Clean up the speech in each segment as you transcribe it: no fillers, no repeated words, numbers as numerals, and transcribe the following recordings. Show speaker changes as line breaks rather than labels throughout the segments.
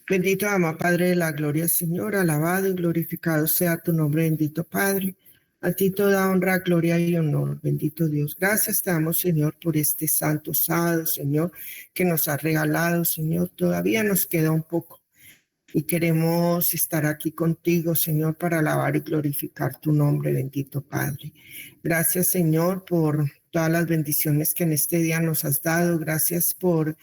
Bendito ama Padre de la gloria, Señor, alabado y glorificado sea tu nombre, bendito Padre. A ti toda honra, gloria y honor, bendito Dios. Gracias te damos, Señor, por este santo sábado, Señor, que nos has regalado, Señor. Todavía nos queda un poco y queremos estar aquí contigo, Señor, para alabar y glorificar tu nombre, bendito Padre. Gracias, Señor, por todas las bendiciones que en este día nos has dado. Gracias por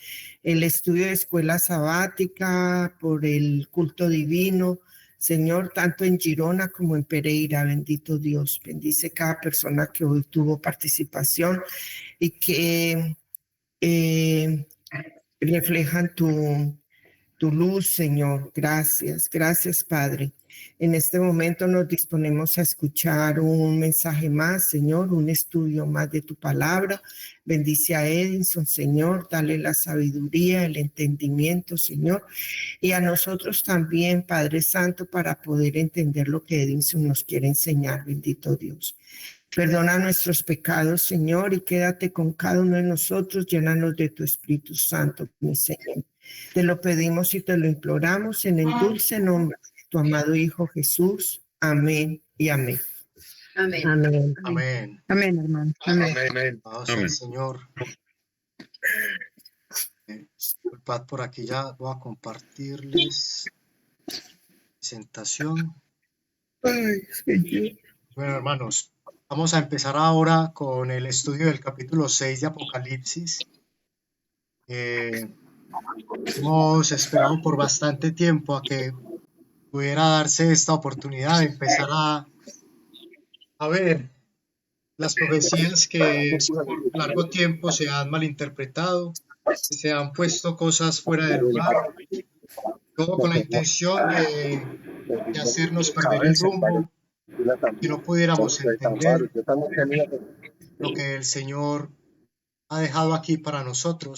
el estudio de escuela sabática, por el culto divino. Señor, tanto en Girona como en Pereira, bendito Dios. Bendice cada persona que hoy tuvo participación y que eh, reflejan tu luz, Señor. Gracias, gracias, Padre. En este momento nos disponemos a escuchar un mensaje más, Señor, un estudio más de tu palabra. Bendice a Edinson, Señor, dale la sabiduría, el entendimiento, Señor, y a nosotros también, Padre Santo, para poder entender lo que Edinson nos quiere enseñar, bendito Dios. Perdona nuestros pecados, Señor, y quédate con cada uno de nosotros, llénanos de tu Espíritu Santo, mi Señor. Te lo pedimos y te lo imploramos en el dulce nombre de tu amado Hijo Jesús. Amén y amén.
Amén.
Amén.
Amén.
Amén, hermano. Amén.
Amén.
Vamos al Señor. Disculpad por aquí, ya voy a compartirles presentación.
Ay, Señor.
Bueno, hermanos, vamos a empezar ahora con el estudio del capítulo 6 de Apocalipsis. Hemos esperado por bastante tiempo a que pudiera darse esta oportunidad de empezar a ver las profecías que por largo tiempo se han malinterpretado, se han puesto cosas fuera de lugar, todo con la intención de hacernos perder el rumbo, que no pudiéramos entender lo que el Señor ha dejado aquí para nosotros.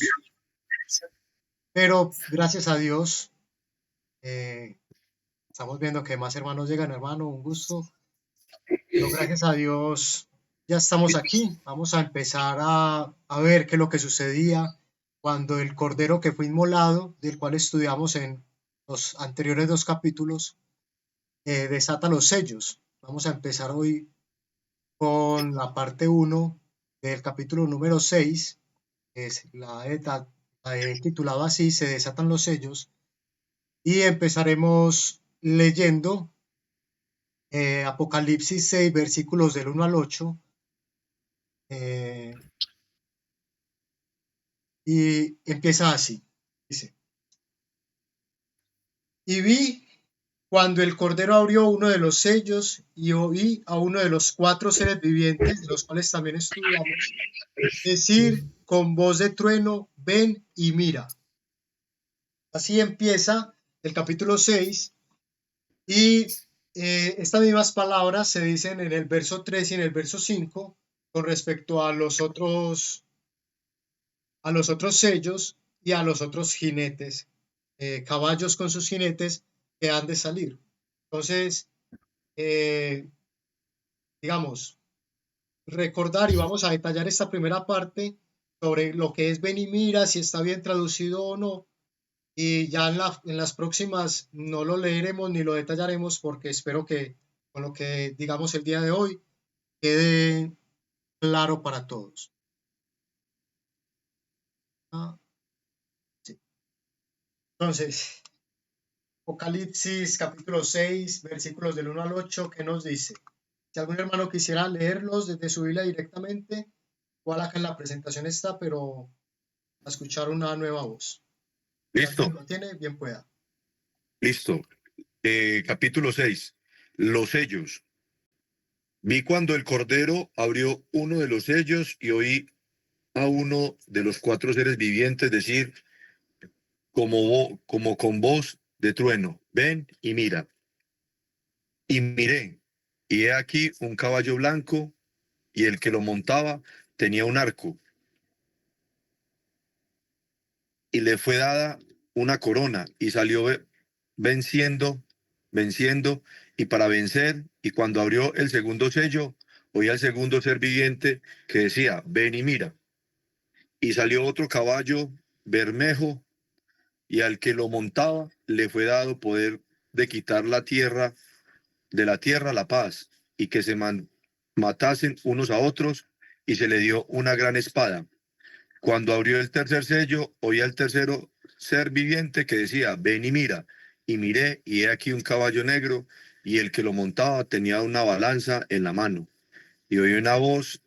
Pero gracias a Dios, estamos viendo que más hermanos llegan, hermano, un gusto. Pero gracias a Dios ya estamos aquí. Vamos a empezar a ver qué es lo que sucedía cuando el cordero que fue inmolado, del cual estudiamos en los anteriores 2 capítulos, desata los sellos. Vamos a empezar hoy con la parte 1 del capítulo número 6, que es la he titulado así, se desatan los sellos, y empezaremos leyendo Apocalipsis 6, versículos del 1 al 8, y empieza así, dice: y vi cuando el Cordero abrió uno de los sellos, y oí a uno de los 4 seres vivientes, de los cuales también estudiamos, decir con voz de trueno: ven y mira. Así empieza el capítulo 6, y estas mismas palabras se dicen en el verso 3 y en el verso 5 con respecto a los otros sellos y a los otros jinetes, caballos con sus jinetes que han de salir. Entonces, digamos, recordar, y vamos a detallar esta primera parte sobre lo que es ven y mira, si está bien traducido o no, y ya en las próximas no lo leeremos ni lo detallaremos, porque espero que con lo que digamos el día de hoy quede claro para todos. Sí. Entonces, Apocalipsis capítulo 6, versículos del 1 al 8, ¿qué nos dice? Si algún hermano quisiera leerlos desde su Biblia directamente, igual acá en la presentación está, pero a escuchar una nueva voz.
Listo.
Si lo tiene, bien pueda.
Listo. Capítulo 6. Los sellos. Vi cuando el Cordero abrió uno de los sellos y oí a uno de los 4 seres vivientes decir como con voz de trueno: ven y mira. Y miré, y he aquí un caballo blanco, y el que lo montaba tenía un arco, y le fue dada una corona, y salió venciendo, y para vencer. Y cuando abrió el segundo sello, oí al segundo ser viviente que decía: ven y mira. Y salió otro caballo bermejo, y al que lo montaba le fue dado poder de quitar de la tierra la paz, y que se matasen unos a otros, y se le dio una gran espada. Cuando abrió el tercer sello, oí al tercero ser viviente que decía, ven y mira. Y miré, y he aquí un caballo negro, y el que lo montaba tenía una balanza en la mano. Y oí una voz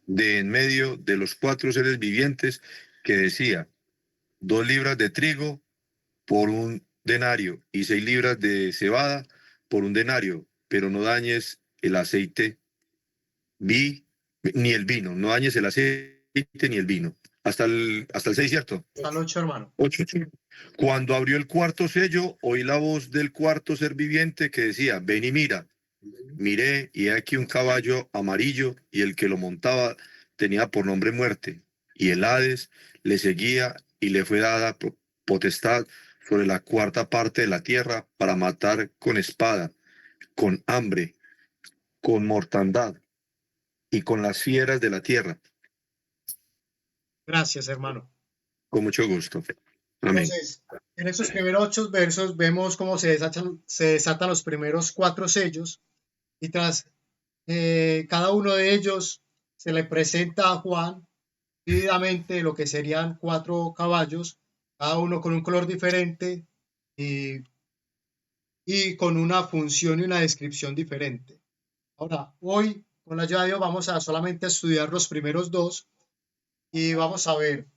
de en medio de los cuatro seres vivientes que decía, 2 libras de trigo por un denario, y 6 libras de cebada por un denario, pero no dañes el aceite, ni el vino, no dañes el aceite ni el vino. Hasta el 6, ¿cierto?
Hasta el 8, hermano.
8. Cuando abrió el cuarto sello, oí la voz del cuarto ser viviente que decía, ven y mira. Miré, y he aquí un caballo amarillo, y el que lo montaba tenía por nombre Muerte, y el Hades le seguía, y le fue dada potestad sobre la cuarta parte de la tierra para matar con espada, con hambre, con mortandad y con las fieras de la tierra.
Gracias, hermano.
Con mucho gusto. Amén.
Entonces, en estos primeros 8 versos vemos cómo se desatan los primeros 4 sellos, y tras cada uno de ellos se le presenta a Juan vividamente lo que serían 4 caballos, cada uno con un color diferente y, y con una función y una descripción diferente. Ahora, hoy, con la ayuda de Dios, vamos a solamente estudiar los primeros 2 y vamos a ver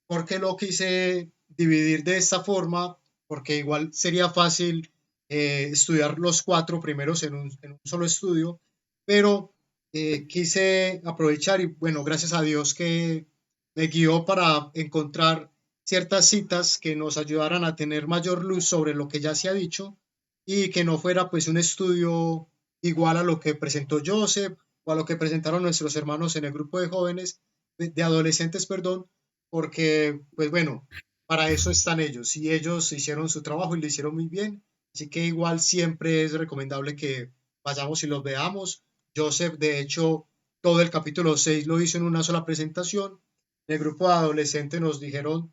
por qué lo quise dividir de esta forma, porque igual sería fácil estudiar los 4 primeros en un solo estudio, pero quise aprovechar y bueno, gracias a Dios que me guió para encontrar ciertas citas que nos ayudaran a tener mayor luz sobre lo que ya se ha dicho y que no fuera pues un estudio igual a lo que presentó Joseph o a lo que presentaron nuestros hermanos en el grupo de jóvenes, de adolescentes, perdón, porque pues bueno, para eso están ellos y ellos hicieron su trabajo y lo hicieron muy bien, así que igual siempre es recomendable que vayamos y los veamos. Joseph, de hecho, todo el capítulo 6 lo hizo en una sola presentación. En el grupo de adolescentes nos dijeron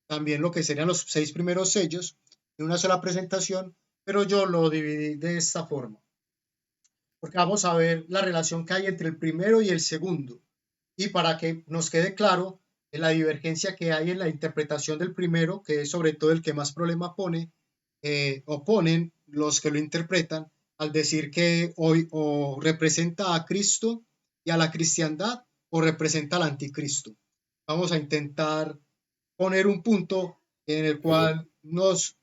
también lo que serían los 6 primeros sellos en una sola presentación, pero yo lo dividí de esta forma, porque vamos a ver la relación que hay entre el primero y el segundo. Y para que nos quede claro la divergencia que hay en la interpretación del primero, que es sobre todo el que más problema pone, o ponen los que lo interpretan, al decir que hoy o representa a Cristo y a la cristiandad o representa al anticristo. Vamos a intentar poner un punto en el cual nos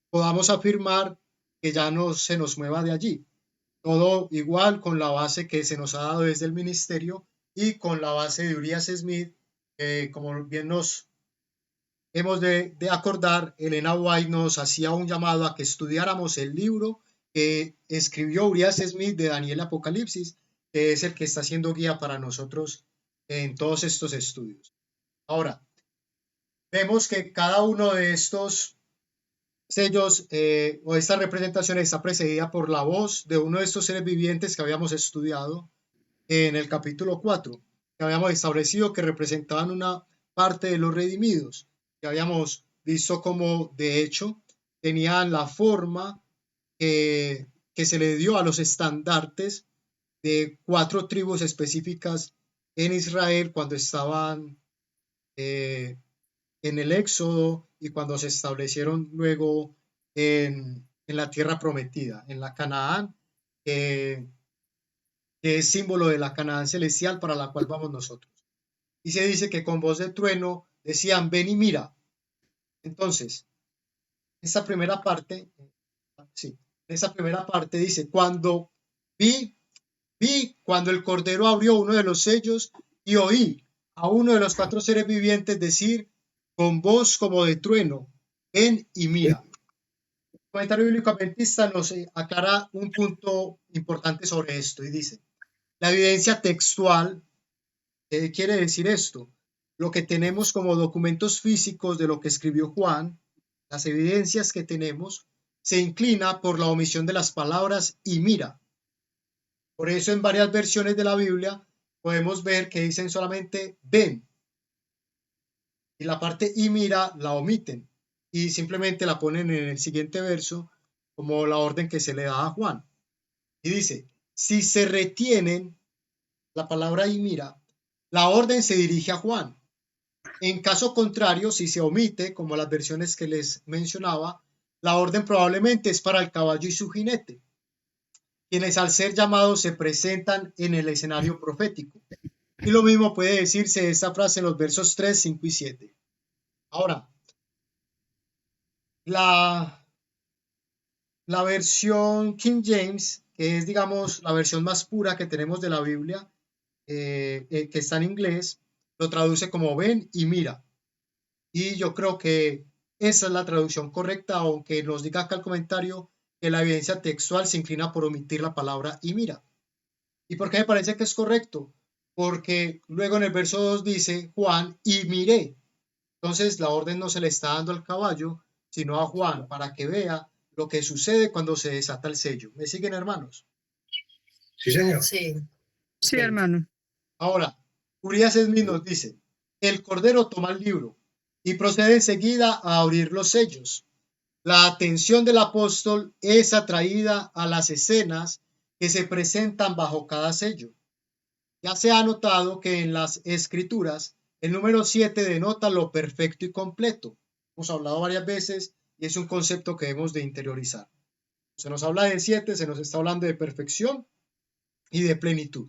podamos afirmar que ya no se nos mueva de allí. Todo igual con la base que se nos ha dado desde el ministerio y con la base de Urias Smith, como bien nos hemos de acordar, Elena White nos hacía un llamado a que estudiáramos el libro que escribió Urias Smith de Daniel Apocalipsis, que es el que está siendo guía para nosotros en todos estos estudios. Ahora, vemos que cada uno de estos sellos o esta representación está precedida por la voz de uno de estos seres vivientes que habíamos estudiado en el capítulo 4, que habíamos establecido que representaban una parte de los redimidos, que habíamos visto como de hecho tenían la forma que se le dio a los estandartes de 4 tribus específicas en Israel cuando estaban en el Éxodo y cuando se establecieron luego en la tierra prometida, en la Canaán, que es símbolo de la Canaán celestial para la cual vamos nosotros. Y se dice que con voz de trueno decían, ven y mira. Entonces, esta primera parte, dice, cuando vi cuando el Cordero abrió uno de los sellos y oí a uno de los 4 seres vivientes decir con voz como de trueno, ven y mira. El comentario bíblico adventista nos aclara un punto importante sobre esto y dice, la evidencia textual, ¿qué quiere decir esto? Lo que tenemos como documentos físicos de lo que escribió Juan, las evidencias que tenemos, se inclina por la omisión de las palabras y mira. Por eso en varias versiones de la Biblia podemos ver que dicen solamente ven. Y la parte y mira la omiten. y simplemente la ponen en el siguiente verso como la orden que se le da a Juan. Y dice, si se retienen, la palabra y mira, la orden se dirige a Juan. En caso contrario, si se omite, como las versiones que les mencionaba, la orden probablemente es para el caballo y su jinete, quienes al ser llamados se presentan en el escenario profético. Y lo mismo puede decirse de esta frase en los versos 3, 5 y 7. Ahora, la versión King James, que es, digamos, la versión más pura que tenemos de la Biblia, que está en inglés, lo traduce como ven y mira. Y yo creo que esa es la traducción correcta, aunque nos diga acá el comentario que la evidencia textual se inclina por omitir la palabra y mira. ¿Y por qué me parece que es correcto? Porque luego en el verso 2 dice Juan y miré. Entonces la orden no se le está dando al caballo, sino a Juan, para que vea lo que sucede cuando se desata el sello. ¿Me siguen, hermanos?
Sí, señor. Sí.
Sí,
Ok.
hermano.
Ahora, Urias Smith nos dice, el cordero toma el libro y procede enseguida a abrir los sellos. La atención del apóstol es atraída a las escenas que se presentan bajo cada sello. Ya se ha notado que en las escrituras el número 7 denota lo perfecto y completo. Hemos hablado varias veces y es un concepto que debemos de interiorizar. Se nos habla de 7, se nos está hablando de perfección y de plenitud.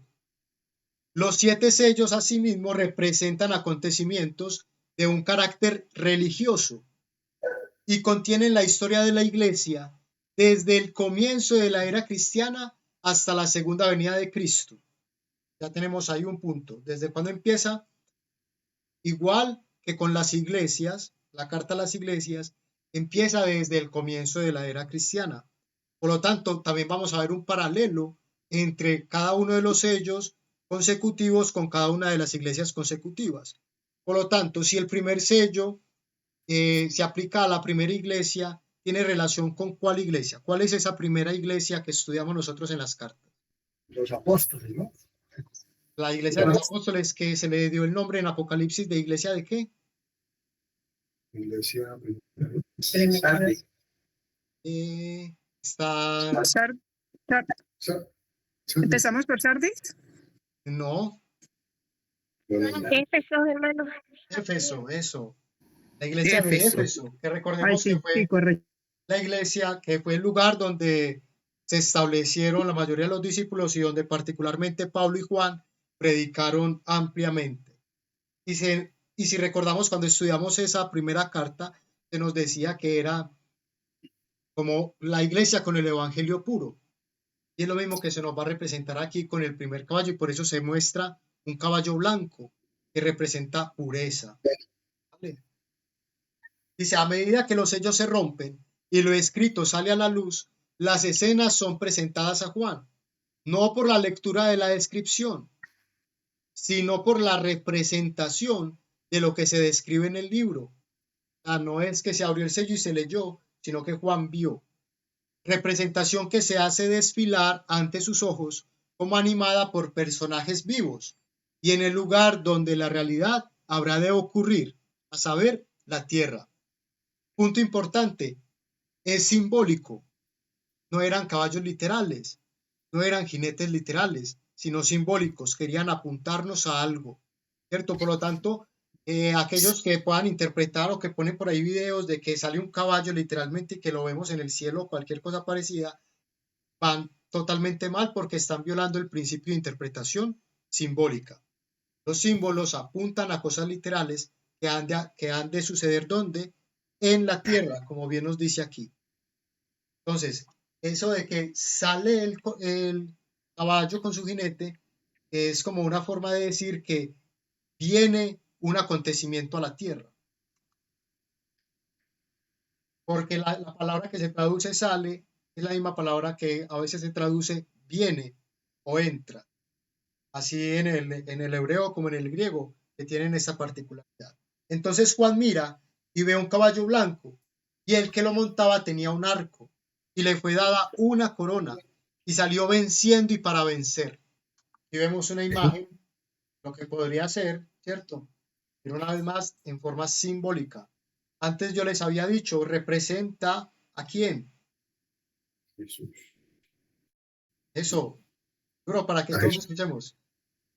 Los 7 sellos asimismo representan acontecimientos de un carácter religioso y contienen la historia de la Iglesia desde el comienzo de la era cristiana hasta la segunda venida de Cristo. Ya tenemos ahí un punto. ¿Desde cuándo empieza? Igual que con las iglesias, la carta a las iglesias empieza desde el comienzo de la era cristiana. Por lo tanto, también vamos a ver un paralelo entre cada uno de los sellos consecutivos con cada una de las iglesias consecutivas. Por lo tanto, si el primer sello se aplica a la primera iglesia, tiene relación con cuál iglesia. ¿Cuál es esa primera iglesia que estudiamos nosotros en las cartas?
Los apóstoles, ¿no?
La iglesia de los apóstoles, que se le dio el nombre en Apocalipsis de iglesia de qué?
Iglesia.
Está,
¿Empezamos por Sardis?
no,
Éfeso, hermano.
Éfeso, eso. La iglesia de
Éfeso.
Éfeso, que
Ay,
recordemos
sí,
que fue
sí, correcto.
la iglesia, que fue el lugar donde se establecieron la mayoría de los discípulos y donde particularmente Pablo y Juan predicaron ampliamente. Y si recordamos cuando estudiamos esa primera carta, se nos decía que era como la iglesia con el evangelio puro. Y es lo mismo que se nos va a representar aquí con el primer caballo, y por eso se muestra un caballo blanco que representa pureza. ¿Vale? Dice, a medida que los sellos se rompen y lo escrito sale a la luz, las escenas son presentadas a Juan, no por la lectura de la descripción, sino por la representación de lo que se describe en el libro. No es que se abrió el sello y se leyó, sino que Juan vio. Representación que se hace desfilar ante sus ojos como animada por personajes vivos y en el lugar donde la realidad habrá de ocurrir, a saber, la tierra. Punto importante, es simbólico. No eran caballos literales, no eran jinetes literales, sino simbólicos, querían apuntarnos a algo, ¿cierto? Por lo tanto, aquellos que puedan interpretar o que ponen por ahí videos de que sale un caballo literalmente y que lo vemos en el cielo o cualquier cosa parecida, van totalmente mal porque están violando el principio de interpretación simbólica. Los símbolos apuntan a cosas literales que han de suceder ¿dónde? En la tierra, como bien nos dice aquí. Entonces, eso de que sale el caballo con su jinete es como una forma de decir que viene un acontecimiento a la tierra. Porque la palabra que se traduce sale es la misma palabra que a veces se traduce viene o entra. Así en el hebreo como en el griego, que tienen esa particularidad. Entonces Juan mira y ve un caballo blanco, y el que lo montaba tenía un arco, y le fue dada una corona, y salió venciendo y para vencer. Y vemos una imagen, lo que podría ser, ¿cierto? Pero una vez más, en forma simbólica. Antes yo les había dicho, representa ¿a quién?
Jesús.
Eso, duro para que
A
todos
Jesús.
escuchemos.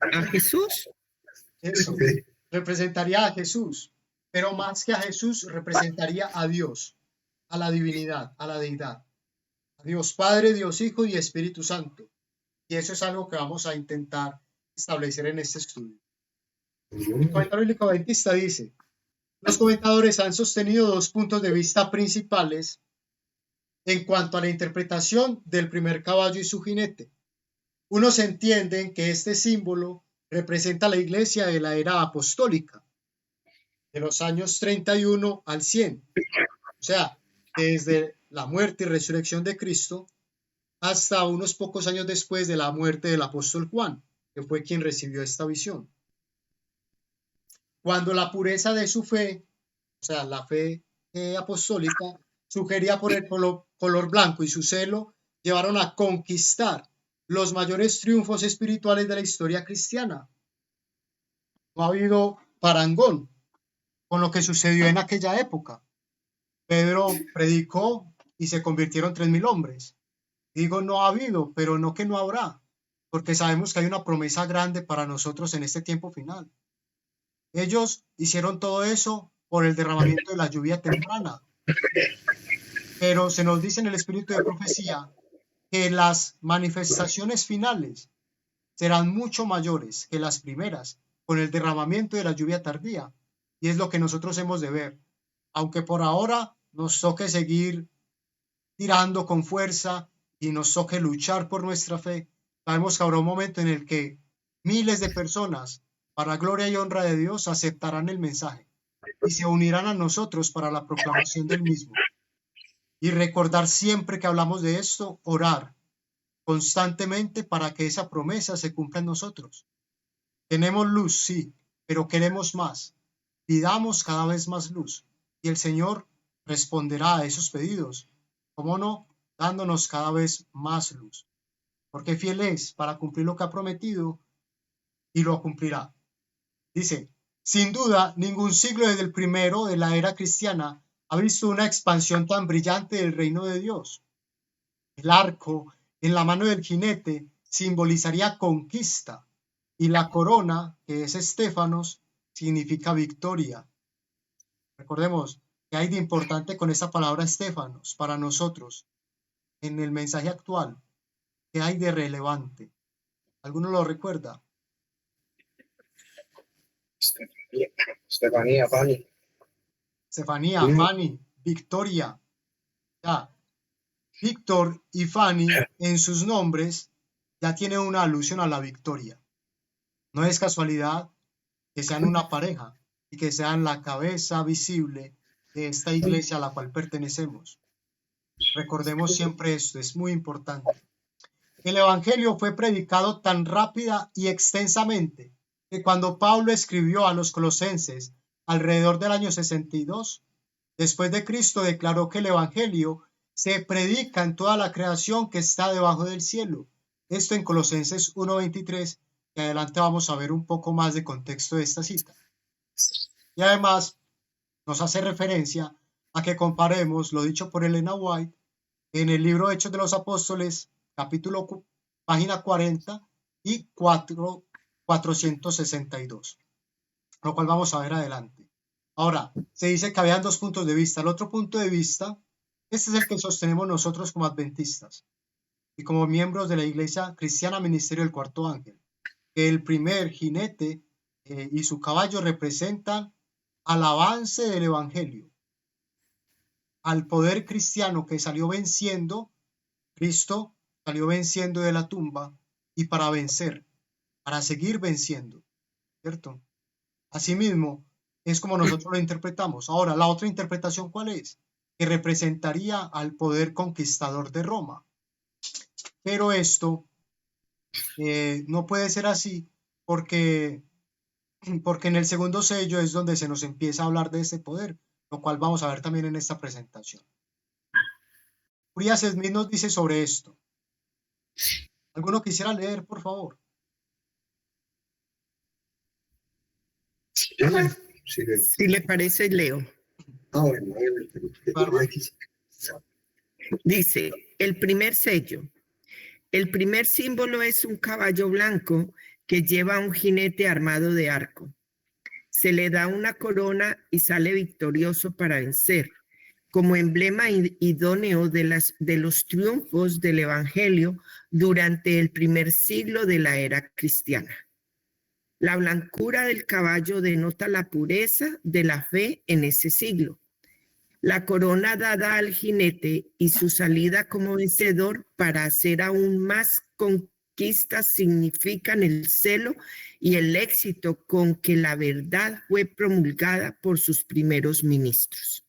¿A Jesús?
Eso,
Ok.
representaría a Jesús, pero más que a Jesús, representaría a Dios, a la divinidad, a la deidad. A Dios Padre, Dios Hijo y Espíritu Santo. Y eso es algo que vamos a intentar establecer en este estudio. El comentario bíblico adventista dice: los comentadores han sostenido dos puntos de vista principales en cuanto a la interpretación del primer caballo y su jinete. Unos entienden que este símbolo representa la iglesia de la era apostólica, de los años 31 al 100, o sea, desde la muerte y resurrección de Cristo hasta unos pocos años después de la muerte del apóstol Juan, que fue quien recibió esta visión. Cuando la pureza de su fe, o sea, la fe apostólica, sugerida por el color blanco y su celo, llevaron a conquistar los mayores triunfos espirituales de la historia cristiana. No ha habido parangón con lo que sucedió en aquella época. Pedro predicó y se convirtieron 3.000 hombres. Digo, no ha habido, pero no que no habrá, porque sabemos que hay una promesa grande para nosotros en este tiempo final. Ellos hicieron todo eso por el derramamiento de la lluvia temprana. Pero se nos dice en el espíritu de profecía que las manifestaciones finales serán mucho mayores que las primeras con el derramamiento de la lluvia tardía. Y es lo que nosotros hemos de ver. Aunque por ahora nos toque seguir tirando con fuerza y nos toque luchar por nuestra fe, sabemos que habrá un momento en el que miles de personas, para gloria y honra de Dios, aceptarán el mensaje y se unirán a nosotros para la proclamación del mismo. Y recordar siempre que hablamos de esto, orar constantemente para que esa promesa se cumpla en nosotros. Tenemos luz, sí, pero queremos más. Pidamos cada vez más luz y el Señor responderá a esos pedidos. ¿Cómo no? Dándonos cada vez más luz. Porque fiel es para cumplir lo que ha prometido y lo cumplirá. Dice, sin duda, ningún siglo desde el primero de la era cristiana ha visto una expansión tan brillante del reino de Dios. El arco en la mano del jinete simbolizaría conquista y la corona, que es estéfanos, significa victoria. Recordemos que hay de importante con esta palabra estéfanos para nosotros en el mensaje actual. ¿Qué hay de relevante? ¿Alguno lo recuerda?
Estefanía, Fanny.
Estefanía, Fanny, victoria. Ya. Víctor y Fanny en sus nombres ya tienen una alusión a la victoria. No es casualidad que sean una pareja y que sean la cabeza visible de esta iglesia a la cual pertenecemos. Recordemos siempre esto, es muy importante. El evangelio fue predicado tan rápida y extensamente que cuando Pablo escribió a los colosenses alrededor del año 62 después de Cristo, declaró que el evangelio se predica en toda la creación que está debajo del cielo. Esto en Colosenses 1:23, que adelante vamos a ver un poco más de contexto de esta cita. Y además nos hace referencia a que comparemos lo dicho por Elena White en el libro Hechos de los Apóstoles, página 40 y 462, lo cual vamos a ver adelante. Ahora, se dice que habían dos puntos de vista. El otro punto de vista, este es el que sostenemos nosotros como adventistas y como miembros de la Iglesia Cristiana Ministerio del Cuarto Ángel, que el primer jinete y su caballo representan al avance del Evangelio, al poder cristiano que salió venciendo. Cristo salió venciendo de la tumba y para vencer, para seguir venciendo, ¿cierto? Asimismo, es como nosotros lo interpretamos. Ahora, la otra interpretación, ¿cuál es? Que representaría al poder conquistador de Roma. Pero esto no puede ser así porque en el segundo sello es donde se nos empieza a hablar de ese poder, lo cual vamos a ver también en esta presentación. Urias Smith nos dice sobre esto. ¿Alguno quisiera leer, por favor?
Si le parece, leo.
Bárbara.
Dice, el primer sello. El primer símbolo es un caballo blanco que lleva a un jinete armado de arco. Se le da una corona y sale victorioso para vencer, como emblema idóneo de los triunfos del Evangelio durante el primer siglo de la era cristiana. La blancura del caballo denota la pureza de la fe en ese siglo. La corona dada al jinete y su salida como vencedor para hacer aún más conquistas significan el celo y el éxito con que la verdad fue promulgada por sus primeros ministros.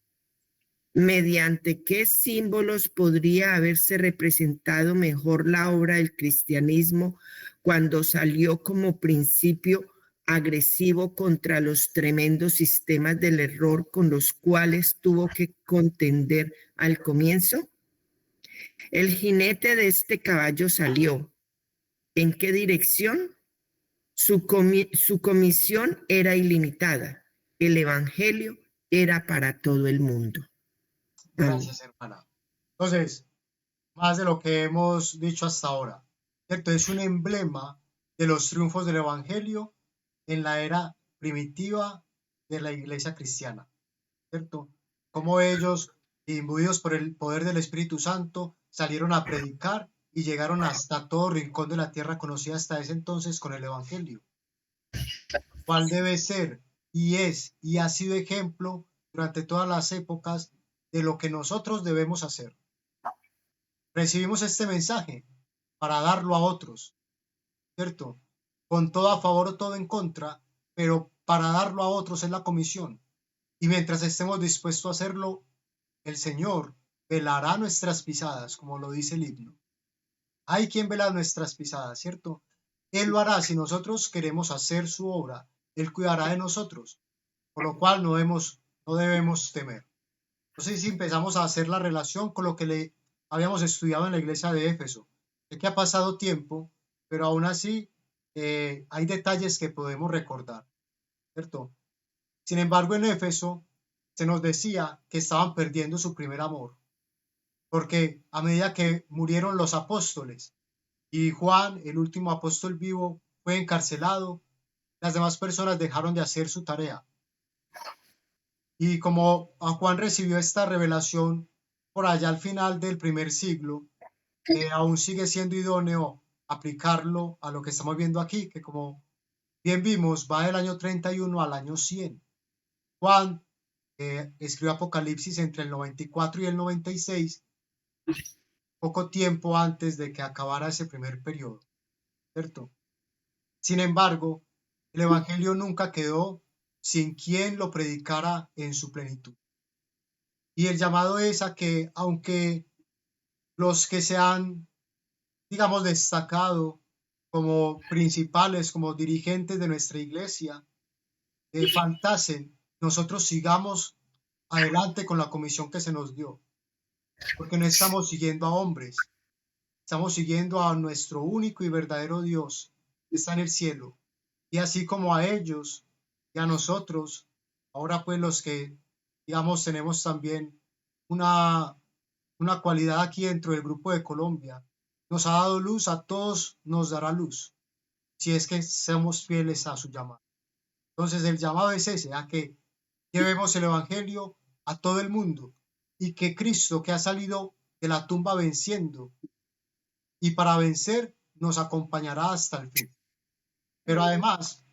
¿Mediante qué símbolos podría haberse representado mejor la obra del cristianismo cuando salió como principio agresivo contra los tremendos sistemas del error con los cuales tuvo que contender al comienzo? El jinete de este caballo salió. ¿En qué dirección? Su comisión era ilimitada. El evangelio era para todo el mundo.
Gracias, hermana. Entonces, más de lo que hemos dicho hasta ahora, ¿cierto? Es un emblema de los triunfos del evangelio en la era primitiva de la iglesia cristiana, ¿cierto? Como ellos, imbuidos por el poder del Espíritu Santo, salieron a predicar y llegaron hasta todo rincón de la tierra conocida hasta ese entonces con el evangelio. ¿Cuál debe ser y es y ha sido ejemplo durante todas las épocas de lo que nosotros debemos hacer? Recibimos este mensaje para darlo a otros, ¿cierto? Con todo a favor o todo en contra, pero para darlo a otros es la comisión. Y mientras estemos dispuestos a hacerlo, el Señor velará nuestras pisadas, como lo dice el himno. Hay quien vela nuestras pisadas, ¿cierto? Él lo hará si nosotros queremos hacer su obra. Él cuidará de nosotros, por lo cual no debemos temer. Entonces, si empezamos a hacer la relación con lo que habíamos estudiado en la iglesia de Éfeso, sé que ha pasado tiempo, pero aún así hay detalles que podemos recordar, ¿cierto? Sin embargo, en Éfeso se nos decía que estaban perdiendo su primer amor, porque a medida que murieron los apóstoles y Juan, el último apóstol vivo, fue encarcelado, las demás personas dejaron de hacer su tarea. Y como a Juan recibió esta revelación por allá al final del primer siglo, aún sigue siendo idóneo aplicarlo a lo que estamos viendo aquí, que como bien vimos, va del año 31 al año 100. Juan escribió Apocalipsis entre el 94 y el 96, poco tiempo antes de que acabara ese primer periodo, ¿cierto? Sin embargo, el Evangelio nunca quedó sin quien lo predicara en su plenitud. Y el llamado es a que, aunque los que se han, digamos, destacado como principales, como dirigentes de nuestra iglesia, faltasen, nosotros sigamos adelante con la comisión que se nos dio, porque no estamos siguiendo a hombres, estamos siguiendo a nuestro único y verdadero Dios que está en el cielo. Y así como a ellos y a nosotros, ahora pues los que, digamos, tenemos también una cualidad aquí dentro del grupo de Colombia, nos ha dado luz, a todos nos dará luz, si es que somos fieles a su llamado. Entonces el llamado es ese, a que llevemos el Evangelio a todo el mundo y que Cristo, que ha salido de la tumba venciendo y para vencer, nos acompañará hasta el fin. Pero además,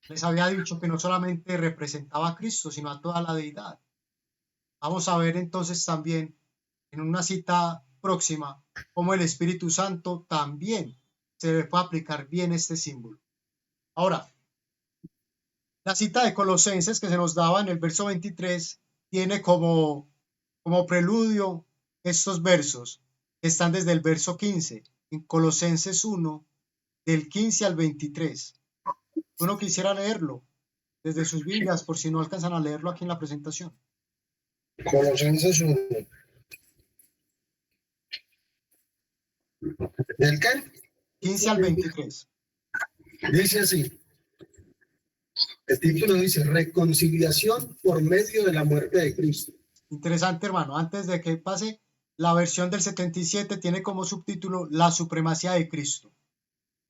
les había dicho que no solamente representaba a Cristo, sino a toda la deidad. Vamos a ver entonces también en una cita próxima cómo el Espíritu Santo también se le puede aplicar bien este símbolo. Ahora, la cita de Colosenses que se nos daba en el verso 23 tiene como preludio estos versos que están desde el verso 15, en Colosenses 1, del 15 al 23. Uno quisiera leerlo desde sus Biblias por si no alcanzan a leerlo aquí en la presentación.
Colosenses 1. ¿Del qué?
15 al 23.
Dice así. El título dice reconciliación por medio de la muerte de Cristo.
Interesante, hermano. Antes de que pase, la versión del 77 tiene como subtítulo La supremacía de Cristo.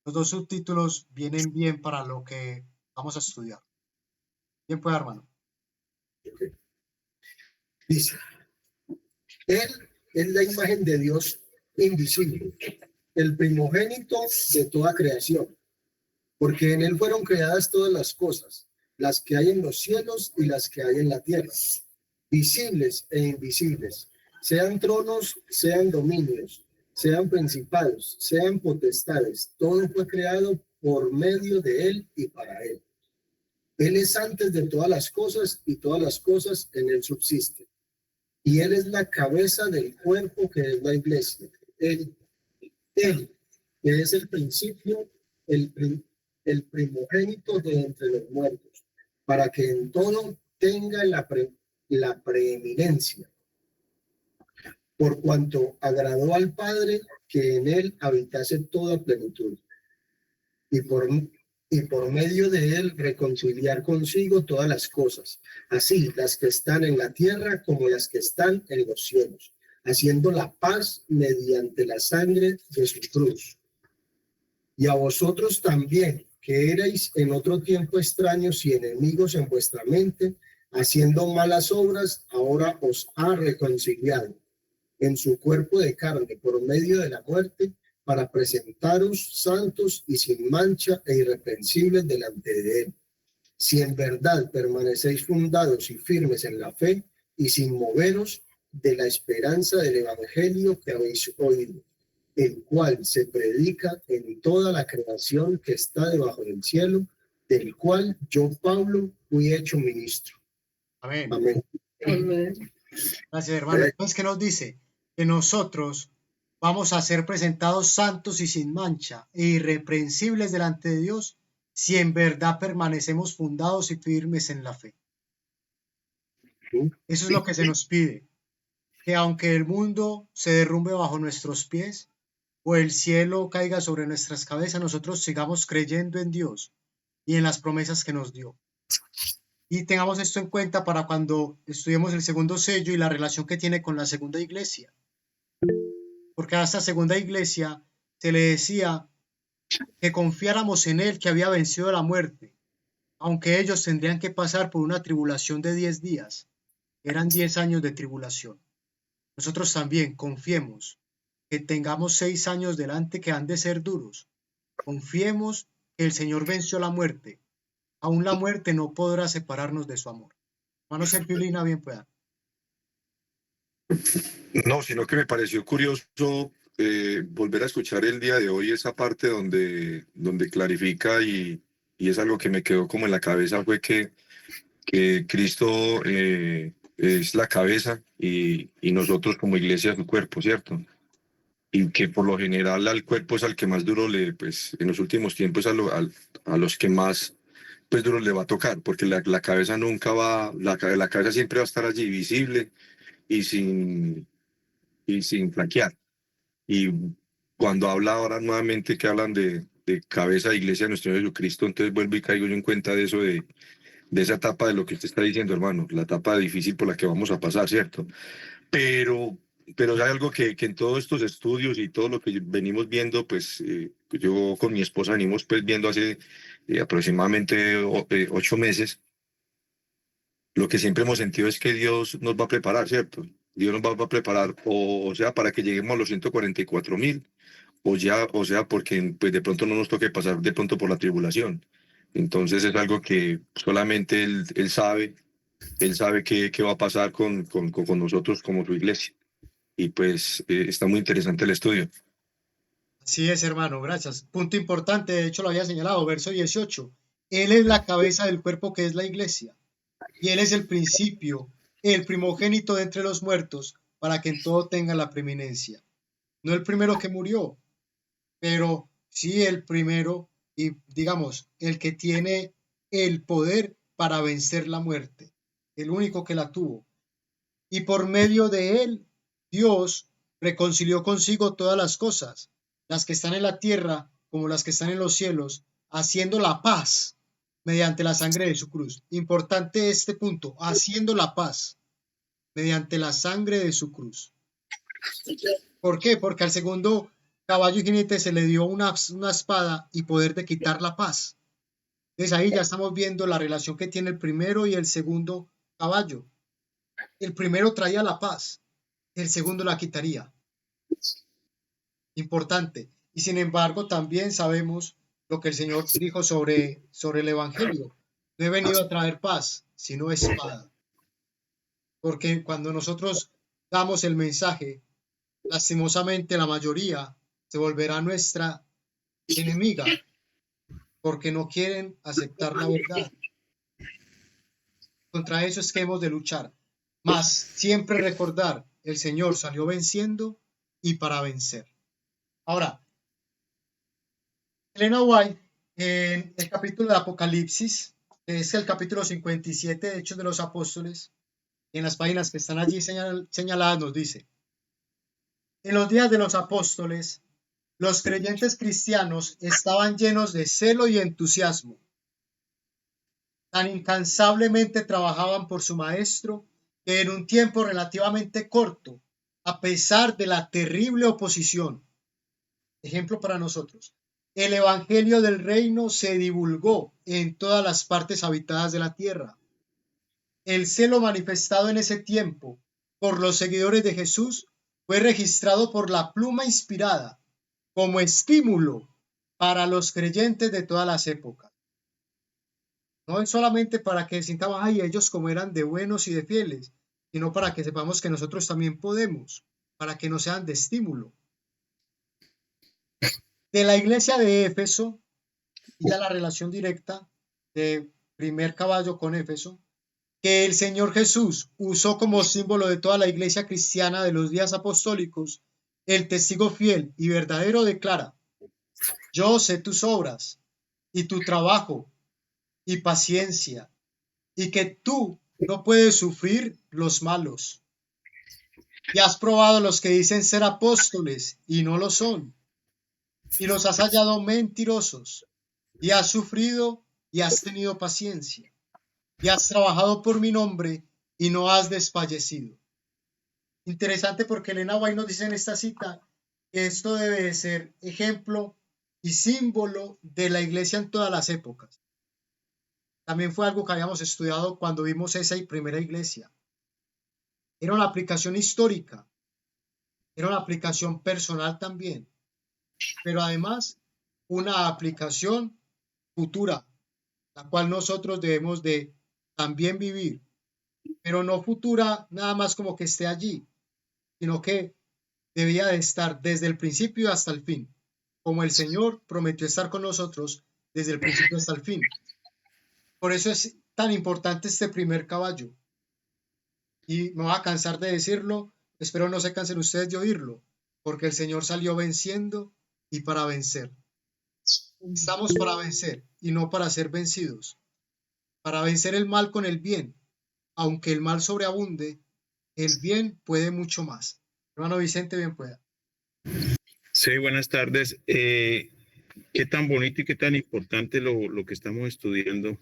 Los dos subtítulos vienen bien para lo que vamos a estudiar. Bien, pues, hermano.
Dice, Él es la imagen de Dios invisible, el primogénito de toda creación, porque en Él fueron creadas todas las cosas, las que hay en los cielos y las que hay en la tierra, visibles e invisibles, sean tronos, sean dominios, sean principados, sean potestades, todo fue creado por medio de Él y para Él. Él es antes de todas las cosas y todas las cosas en Él subsisten. Y Él es la cabeza del cuerpo que es la iglesia. Él que es el principio, el primogénito de entre los muertos, para que en todo tenga la preeminencia. Por cuanto agradó al Padre que en Él habitase toda plenitud. Y por medio de Él reconciliar consigo todas las cosas, así las que están en la tierra como las que están en los cielos, haciendo la paz mediante la sangre de su cruz. Y a vosotros también, que erais en otro tiempo extraños y enemigos en vuestra mente, haciendo malas obras, ahora os ha reconciliado en su cuerpo de carne por medio de la muerte, para presentaros santos y sin mancha e irreprensibles delante de Él. Si en verdad permanecéis fundados y firmes en la fe y sin moveros de la esperanza del evangelio que habéis oído, el cual se predica en toda la creación que está debajo del cielo, del cual yo, Pablo, fui hecho ministro.
Amén.
Amén.
Amén.
Gracias, hermano. Entonces, ¿qué nos dice? Que nosotros vamos a ser presentados santos y sin mancha e irreprensibles delante de Dios si en verdad permanecemos fundados y firmes en la fe. Eso es lo que se nos pide, que aunque el mundo se derrumbe bajo nuestros pies o el cielo caiga sobre nuestras cabezas, nosotros sigamos creyendo en Dios y en las promesas que nos dio. Y tengamos esto en cuenta para cuando estudiemos el segundo sello y la relación que tiene con la segunda iglesia. Porque a esta segunda iglesia se le decía que confiáramos en Él que había vencido la muerte, aunque ellos tendrían que pasar por una tribulación de 10 días. Eran 10 años de tribulación. Nosotros también confiemos que tengamos 6 años delante que han de ser duros. Confiemos que el Señor venció la muerte. Aún la muerte no podrá separarnos de su amor. Hermano Sergio Lina, bien pueda.
No, sino que me pareció curioso volver a escuchar el día de hoy esa parte donde clarifica y es algo que me quedó como en la cabeza, fue que Cristo es la cabeza y nosotros como iglesia su cuerpo, ¿cierto? Y que por lo general al cuerpo es al que más duro pues en los últimos tiempos a los que más pues duro le va a tocar, porque la cabeza nunca va, la cabeza siempre va a estar allí visible y sin flaquear. Y cuando habla ahora nuevamente que hablan de cabeza de iglesia de nuestro Señor Jesucristo, entonces vuelvo y caigo yo en cuenta de eso, de esa etapa de lo que usted está diciendo, hermano, la etapa difícil por la que vamos a pasar, ¿cierto? Pero hay algo que en todos estos estudios y todo lo que venimos viendo, pues yo con mi esposa venimos pues viendo hace aproximadamente 8 meses, lo que siempre hemos sentido es que Dios nos va a preparar, ¿cierto? Dios nos va a preparar, o sea, para que lleguemos a los 144.000, o sea, porque pues de pronto no nos toque pasar de pronto por la tribulación. Entonces es algo que solamente Él sabe qué va a pasar con nosotros como su iglesia. Y pues está muy interesante el estudio.
Así es, hermano, gracias. Punto importante, de hecho lo había señalado, verso 18. Él es la cabeza del cuerpo que es la iglesia, y Él es el principio, el primogénito de entre los muertos, para que en todo tenga la preeminencia. No el primero que murió, pero sí el primero y, digamos, el que tiene el poder para vencer la muerte, el único que la tuvo. Y por medio de Él, Dios reconcilió consigo todas las cosas, las que están en la tierra como las que están en los cielos, haciendo la paz mediante la sangre de su cruz. Importante este punto, haciendo la paz mediante la sangre de su cruz. ¿Por qué? Porque al segundo caballo y jinete se le dio una espada y poder de quitar la paz. Entonces ahí ya estamos viendo la relación que tiene el primero y el segundo caballo. El primero traía la paz, el segundo la quitaría. Importante. Y sin embargo, también sabemos lo que el Señor dijo sobre el Evangelio. No he venido a traer paz, sino espada. Porque cuando nosotros damos el mensaje, lastimosamente la mayoría se volverá nuestra enemiga, porque no quieren aceptar la verdad. Contra eso es que hemos de luchar. Mas siempre recordar, el Señor salió venciendo y para vencer. Ahora, Elena White, en el capítulo de Apocalipsis, que es el capítulo 57 de Hechos de los Apóstoles, en las páginas que están allí señaladas, nos dice: en los días de los apóstoles, los creyentes cristianos estaban llenos de celo y entusiasmo. Tan incansablemente trabajaban por su maestro que en un tiempo relativamente corto, a pesar de la terrible oposición, ejemplo para nosotros, el evangelio del reino se divulgó en todas las partes habitadas de la tierra. El celo manifestado en ese tiempo por los seguidores de Jesús fue registrado por la pluma inspirada como estímulo para los creyentes de todas las épocas. No es solamente para que sintamos, ay, ellos como eran de buenos y de fieles, sino para que sepamos que nosotros también podemos, para que nos sean de estímulo. De la iglesia de Éfeso, ya la relación directa de primer caballo con Éfeso, que el Señor Jesús usó como símbolo de toda la iglesia cristiana de los días apostólicos, el testigo fiel y verdadero declara: yo sé tus obras y tu trabajo y paciencia, y que tú no puedes sufrir los malos. Y has probado los que dicen ser apóstoles y no lo son, y los has hallado mentirosos, y has sufrido y has tenido paciencia, y has trabajado por mi nombre y no has desfallecido. Interesante, porque Elena White nos dice en esta cita que esto debe de ser ejemplo y símbolo de la iglesia en todas las épocas. También fue algo que habíamos estudiado cuando vimos esa primera iglesia. Era una aplicación histórica, era una aplicación personal también, pero además una aplicación futura, la cual nosotros debemos de también vivir, pero no futura nada más como que esté allí, sino que debía de estar desde el principio hasta el fin, como el Señor prometió estar con nosotros desde el principio hasta el fin. Por eso es tan importante este primer caballo. Y me voy a cansar de decirlo, espero no se cansen ustedes de oírlo, porque el Señor salió venciendo y para vencer. Estamos para vencer y no para ser vencidos. Para vencer el mal con el bien. Aunque el mal sobreabunde, el bien puede mucho más. Hermano Vicente, bien pueda.
Sí, buenas tardes. Qué tan bonito y qué tan importante lo que estamos estudiando.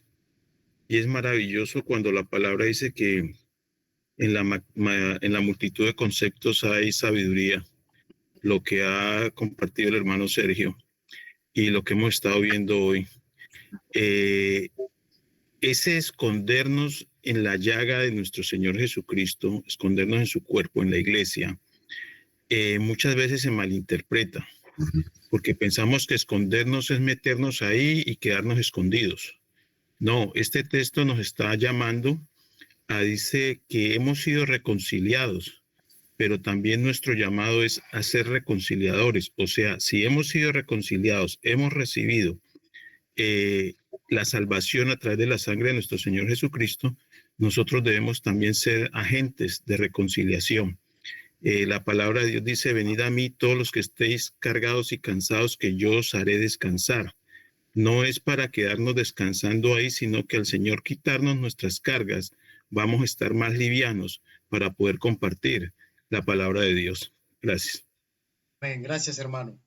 Y es maravilloso cuando la palabra dice que en la multitud de conceptos hay sabiduría. Lo que ha compartido el hermano Sergio y lo que hemos estado viendo hoy. Ese escondernos en la llaga de nuestro Señor Jesucristo, escondernos en su cuerpo, en la iglesia, muchas veces se malinterpreta, porque pensamos que escondernos es meternos ahí y quedarnos escondidos. No, este texto nos está llamando dice que hemos sido reconciliados, pero también nuestro llamado es a ser reconciliadores. O sea, si hemos sido reconciliados, hemos recibido la salvación a través de la sangre de nuestro Señor Jesucristo, nosotros debemos también ser agentes de reconciliación. La palabra de Dios dice: venid a mí todos los que estéis cargados y cansados, que yo os haré descansar. No es para quedarnos descansando ahí, sino que al Señor quitarnos nuestras cargas, vamos a estar más livianos para poder compartir la palabra de Dios. Gracias.
Bien, gracias, hermano.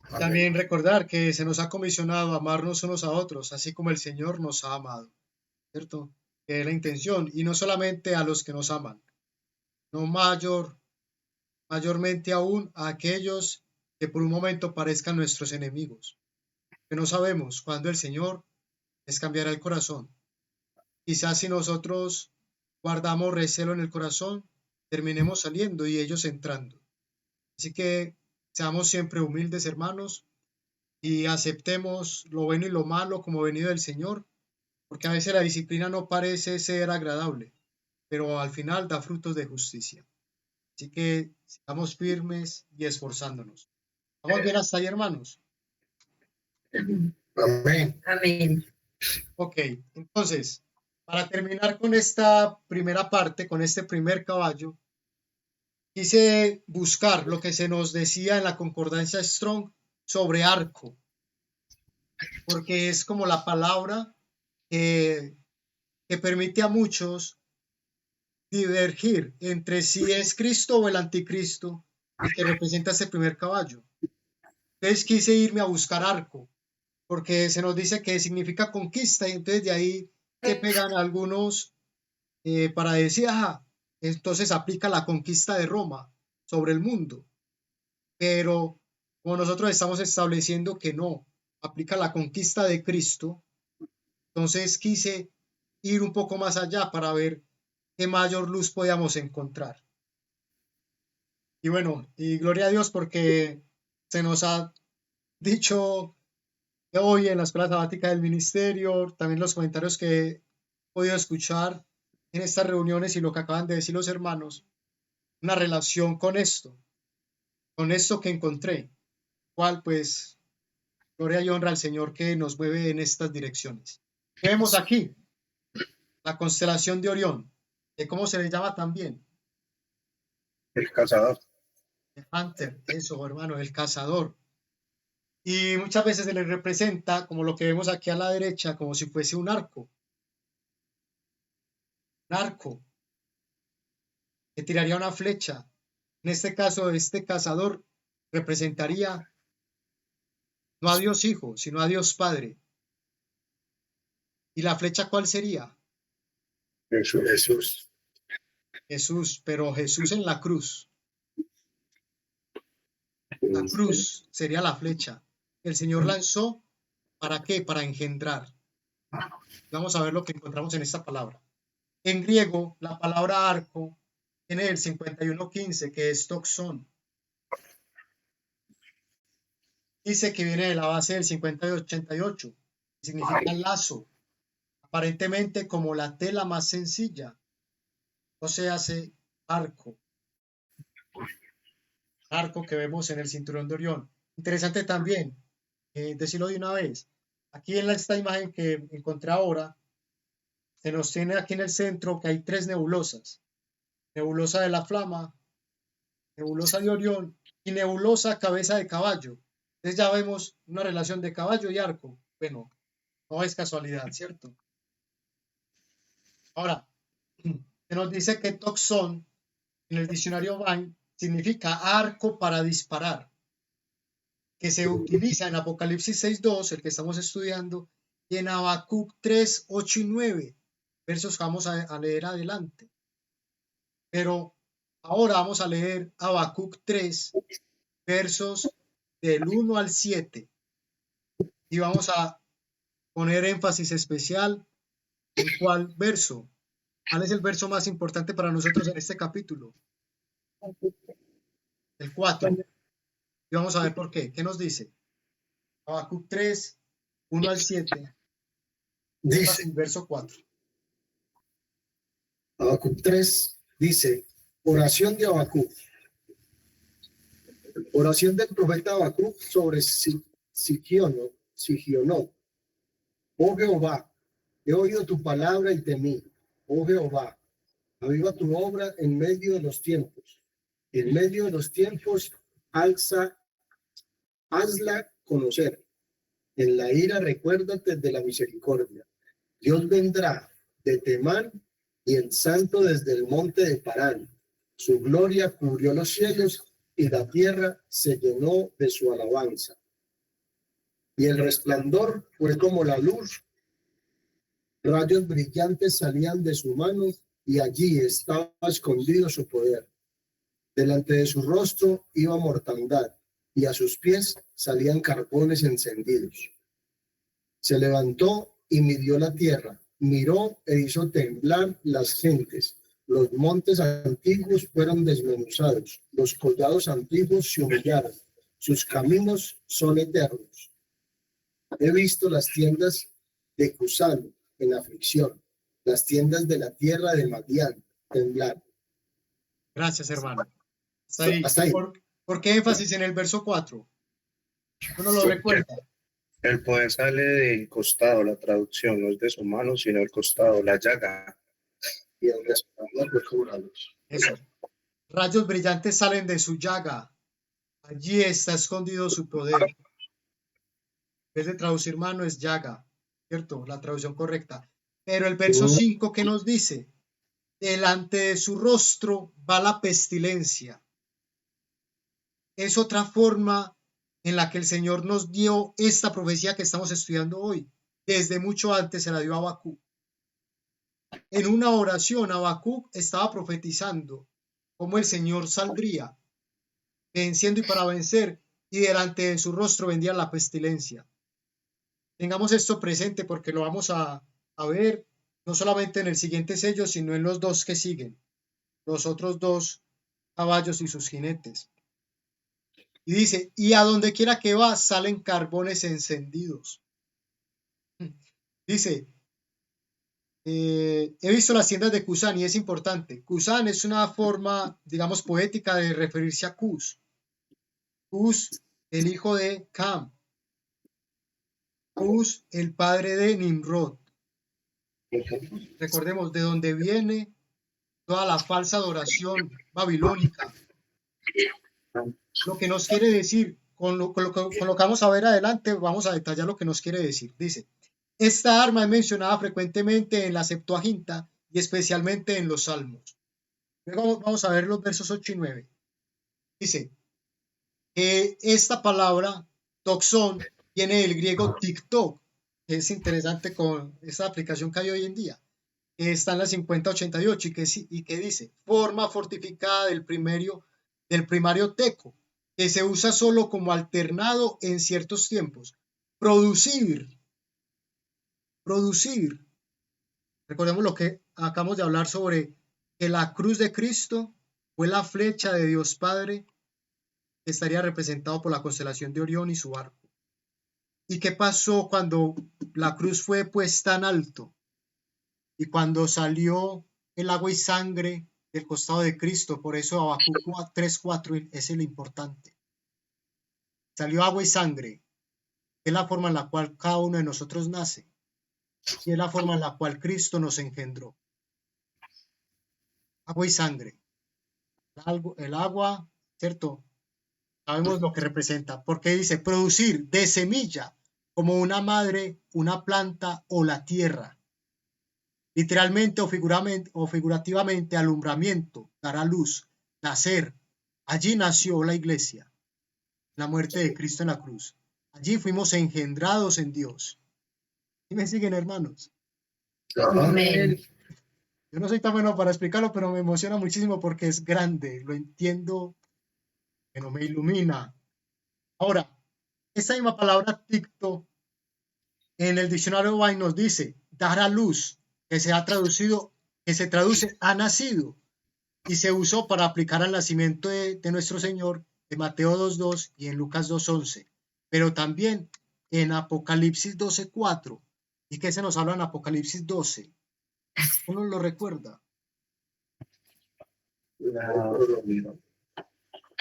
También recordar que se nos ha comisionado a amarnos unos a otros, así como el Señor nos ha amado, ¿cierto? Que es la intención, y no solamente a los que nos aman, no mayormente aún a aquellos que por un momento parezcan nuestros enemigos, que no sabemos cuándo el Señor les cambiará el corazón. Quizás si nosotros guardamos recelo en el corazón, terminemos saliendo y ellos entrando. Así que seamos siempre humildes, hermanos, y aceptemos lo bueno y lo malo como venido del Señor, porque a veces la disciplina no parece ser agradable, pero al final da frutos de justicia. Así que sigamos firmes y esforzándonos. ¿Vamos bien hasta ahí, hermanos?
Amén.
Amén.
Ok, entonces, para terminar con esta primera parte, con este primer caballo, quise buscar lo que se nos decía en la concordancia Strong sobre arco, porque es como la palabra que permite a muchos divergir entre si es Cristo o el anticristo el que representa ese primer caballo. Entonces quise irme a buscar arco, porque se nos dice que significa conquista, y entonces de ahí se pegan algunos para decir, entonces aplica la conquista de Roma sobre el mundo. Pero como nosotros estamos estableciendo que no, aplica la conquista de Cristo, entonces quise ir un poco más allá para ver qué mayor luz podíamos encontrar. Y bueno, y gloria a Dios porque se nos ha dicho que hoy en la escuela sabática del ministerio, también los comentarios que he podido escuchar en estas reuniones y lo que acaban de decir los hermanos, una relación con esto que encontré, cual pues gloria y honra al Señor que nos mueve en estas direcciones. ¿Qué vemos aquí? La constelación de Orión, de cómo se le llama también.
El cazador.
El hunter, eso hermano, el cazador. Y muchas veces se le representa como lo que vemos aquí a la derecha, como si fuese un arco. Un arco que tiraría una flecha. En este caso, este cazador representaría no a Dios Hijo, sino a Dios Padre. ¿Y la flecha cuál sería?
Jesús.
Jesús, pero Jesús en la cruz. La cruz sería la flecha. El Señor lanzó, ¿para qué? Para engendrar. Vamos a ver lo que encontramos en esta palabra. En griego, la palabra arco tiene el 5115, que es toxón. Dice que viene de la base del 5088, que significa lazo, aparentemente como la tela más sencilla. O sea, hace arco. Arco que vemos en el cinturón de Orión. Interesante también, decirlo de una vez. Aquí en esta imagen que encontré ahora, se nos tiene aquí en el centro que hay 3 nebulosas. Nebulosa de la Flama, nebulosa de Orión y nebulosa cabeza de caballo. Entonces ya vemos una relación de caballo y arco. Bueno, no es casualidad, ¿cierto? Ahora, se nos dice que toxón en el diccionario Vine significa arco para disparar, que se utiliza en Apocalipsis 6.2, el que estamos estudiando, y en Habacuc 3, 8 y 9, versos que vamos a leer adelante. Pero ahora vamos a leer Habacuc 3, versos del 1 al 7, y vamos a poner énfasis especial en cuál verso. ¿Cuál es el verso más importante para nosotros en este capítulo? El 4. Y vamos a ver por qué. ¿Qué nos dice? Habacuc 3, 1 al 7.
Dice,
Verso 4.
Habacuc 3 dice, oración de Habacuc. Oración del profeta Habacuc sobre Sigionot. Oh Jehová, he oído tu palabra y temí. Oh Jehová, aviva tu obra en medio de los tiempos. En medio de los tiempos, hazla conocer. En la ira recuérdate de la misericordia. Dios vendrá de Temán y el santo desde el monte de Parán. Su gloria cubrió los cielos y la tierra se llenó de su alabanza. y el resplandor fue como la luz. Rayos brillantes salían de su mano y allí estaba escondido su poder. Delante de su rostro iba mortandad y a sus pies salían carbones encendidos. Se levantó y midió la tierra, miró e hizo temblar las gentes. Los montes antiguos fueron desmenuzados, los collados antiguos se humillaron, sus caminos son eternos. He visto las tiendas de Cusán en aflicción, las tiendas de la tierra de Madián temblar.
Gracias, hermano.
Hasta ahí.
¿Por qué énfasis en el verso 4? ¿Uno lo recuerda?
El poder sale del costado, la traducción no es de su mano, sino del costado, la llaga.
Y el resplandor fue como la luz.
Eso. Rayos brillantes salen de su llaga. Allí está escondido su poder. En vez de traducir mano es llaga, ¿cierto? La traducción correcta. Pero el verso 5, ¿qué nos dice? Delante de su rostro va la pestilencia. Es otra forma en la que el Señor nos dio esta profecía que estamos estudiando hoy. Desde mucho antes se la dio a Habacuc. En una oración, Habacuc estaba profetizando cómo el Señor saldría, venciendo y para vencer, y delante de su rostro vendría la pestilencia. Tengamos esto presente porque lo vamos a ver no solamente en el siguiente sello, sino en los dos que siguen, los otros dos caballos y sus jinetes. Y dice, y a donde quiera que va salen carbones encendidos. Dice, he visto las tiendas de Cusán y es importante. Cusán es una forma, digamos, poética de referirse a Cus. Cus, el hijo de Cam. Cus, el padre de Nimrod. Recordemos de dónde viene toda la falsa adoración babilónica. Lo que nos quiere decir, con lo que vamos a ver adelante, vamos a detallar lo que nos quiere decir. Dice, esta arma es mencionada frecuentemente en la Septuaginta y especialmente en los Salmos. Luego vamos a ver los versos 8 y 9. Dice, esta palabra, toxón, viene del griego tiktok, que es interesante con esta aplicación que hay hoy en día, que está en la 5088 y que dice, forma fortificada del primario teco, que se usa solo como alternado en ciertos tiempos. Producir. Recordemos lo que acabamos de hablar sobre que la cruz de Cristo fue la flecha de Dios Padre que estaría representado por la constelación de Orión y su arco. ¿Y qué pasó cuando la cruz fue puesta en alto? Y cuando salió el agua y sangre del costado de Cristo, por eso Habacuc 3:4 es el importante. Salió agua y sangre, es la forma en la cual cada uno de nosotros nace, y es la forma en la cual Cristo nos engendró. Agua y sangre. El agua, ¿cierto? Sabemos lo que representa, porque dice producir de semilla, como una madre, una planta o la tierra. Literalmente o figurativamente, alumbramiento, dar a luz, nacer. Allí nació la iglesia, la muerte de Cristo en la cruz. Allí fuimos engendrados en Dios. ¿Sí me siguen, hermanos?
Amén.
Yo no soy tan bueno para explicarlo, pero me emociona muchísimo porque es grande, lo entiendo, pero me ilumina. Ahora, esta misma palabra ticto en el diccionario Vine nos dice dar a luz, que se traduce ha nacido y se usó para aplicar al nacimiento de nuestro Señor en Mateo 2:2 y en Lucas 2:11, pero también en Apocalipsis 12:4. ¿Y qué se nos habla en Apocalipsis 12? ¿Uno lo recuerda?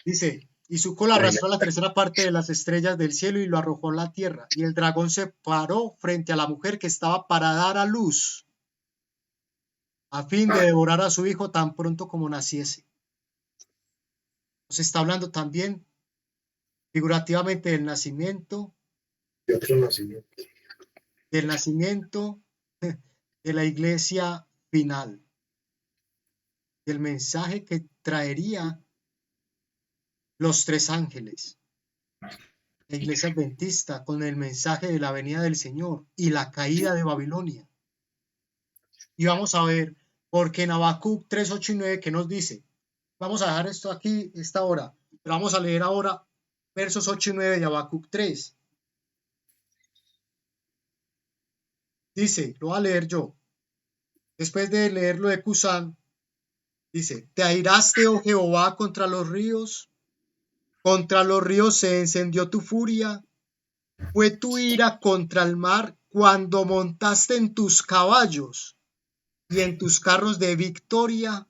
Dice, y su cola arrastró la tercera parte de las estrellas del cielo y lo arrojó a la tierra. Y el dragón se paró frente a la mujer que estaba para dar a luz, a fin de devorar a su hijo tan pronto como naciese. Nos está hablando también figurativamente del nacimiento de la iglesia final, del mensaje que traería los tres ángeles. la iglesia adventista con el mensaje de la venida del Señor y la caída de Babilonia. Y vamos a ver, porque en Habacuc 3, 8 y 9, ¿qué nos dice? Vamos a dejar esto aquí, esta hora, pero vamos a leer ahora versos 8 y 9 de Habacuc 3. Dice, lo voy a leer yo. Después de leerlo de Cusán, dice, ¿te airaste, oh Jehová, contra los ríos? Contra los ríos se encendió tu furia. Fue tu ira contra el mar cuando montaste en tus caballos y en tus carros de victoria.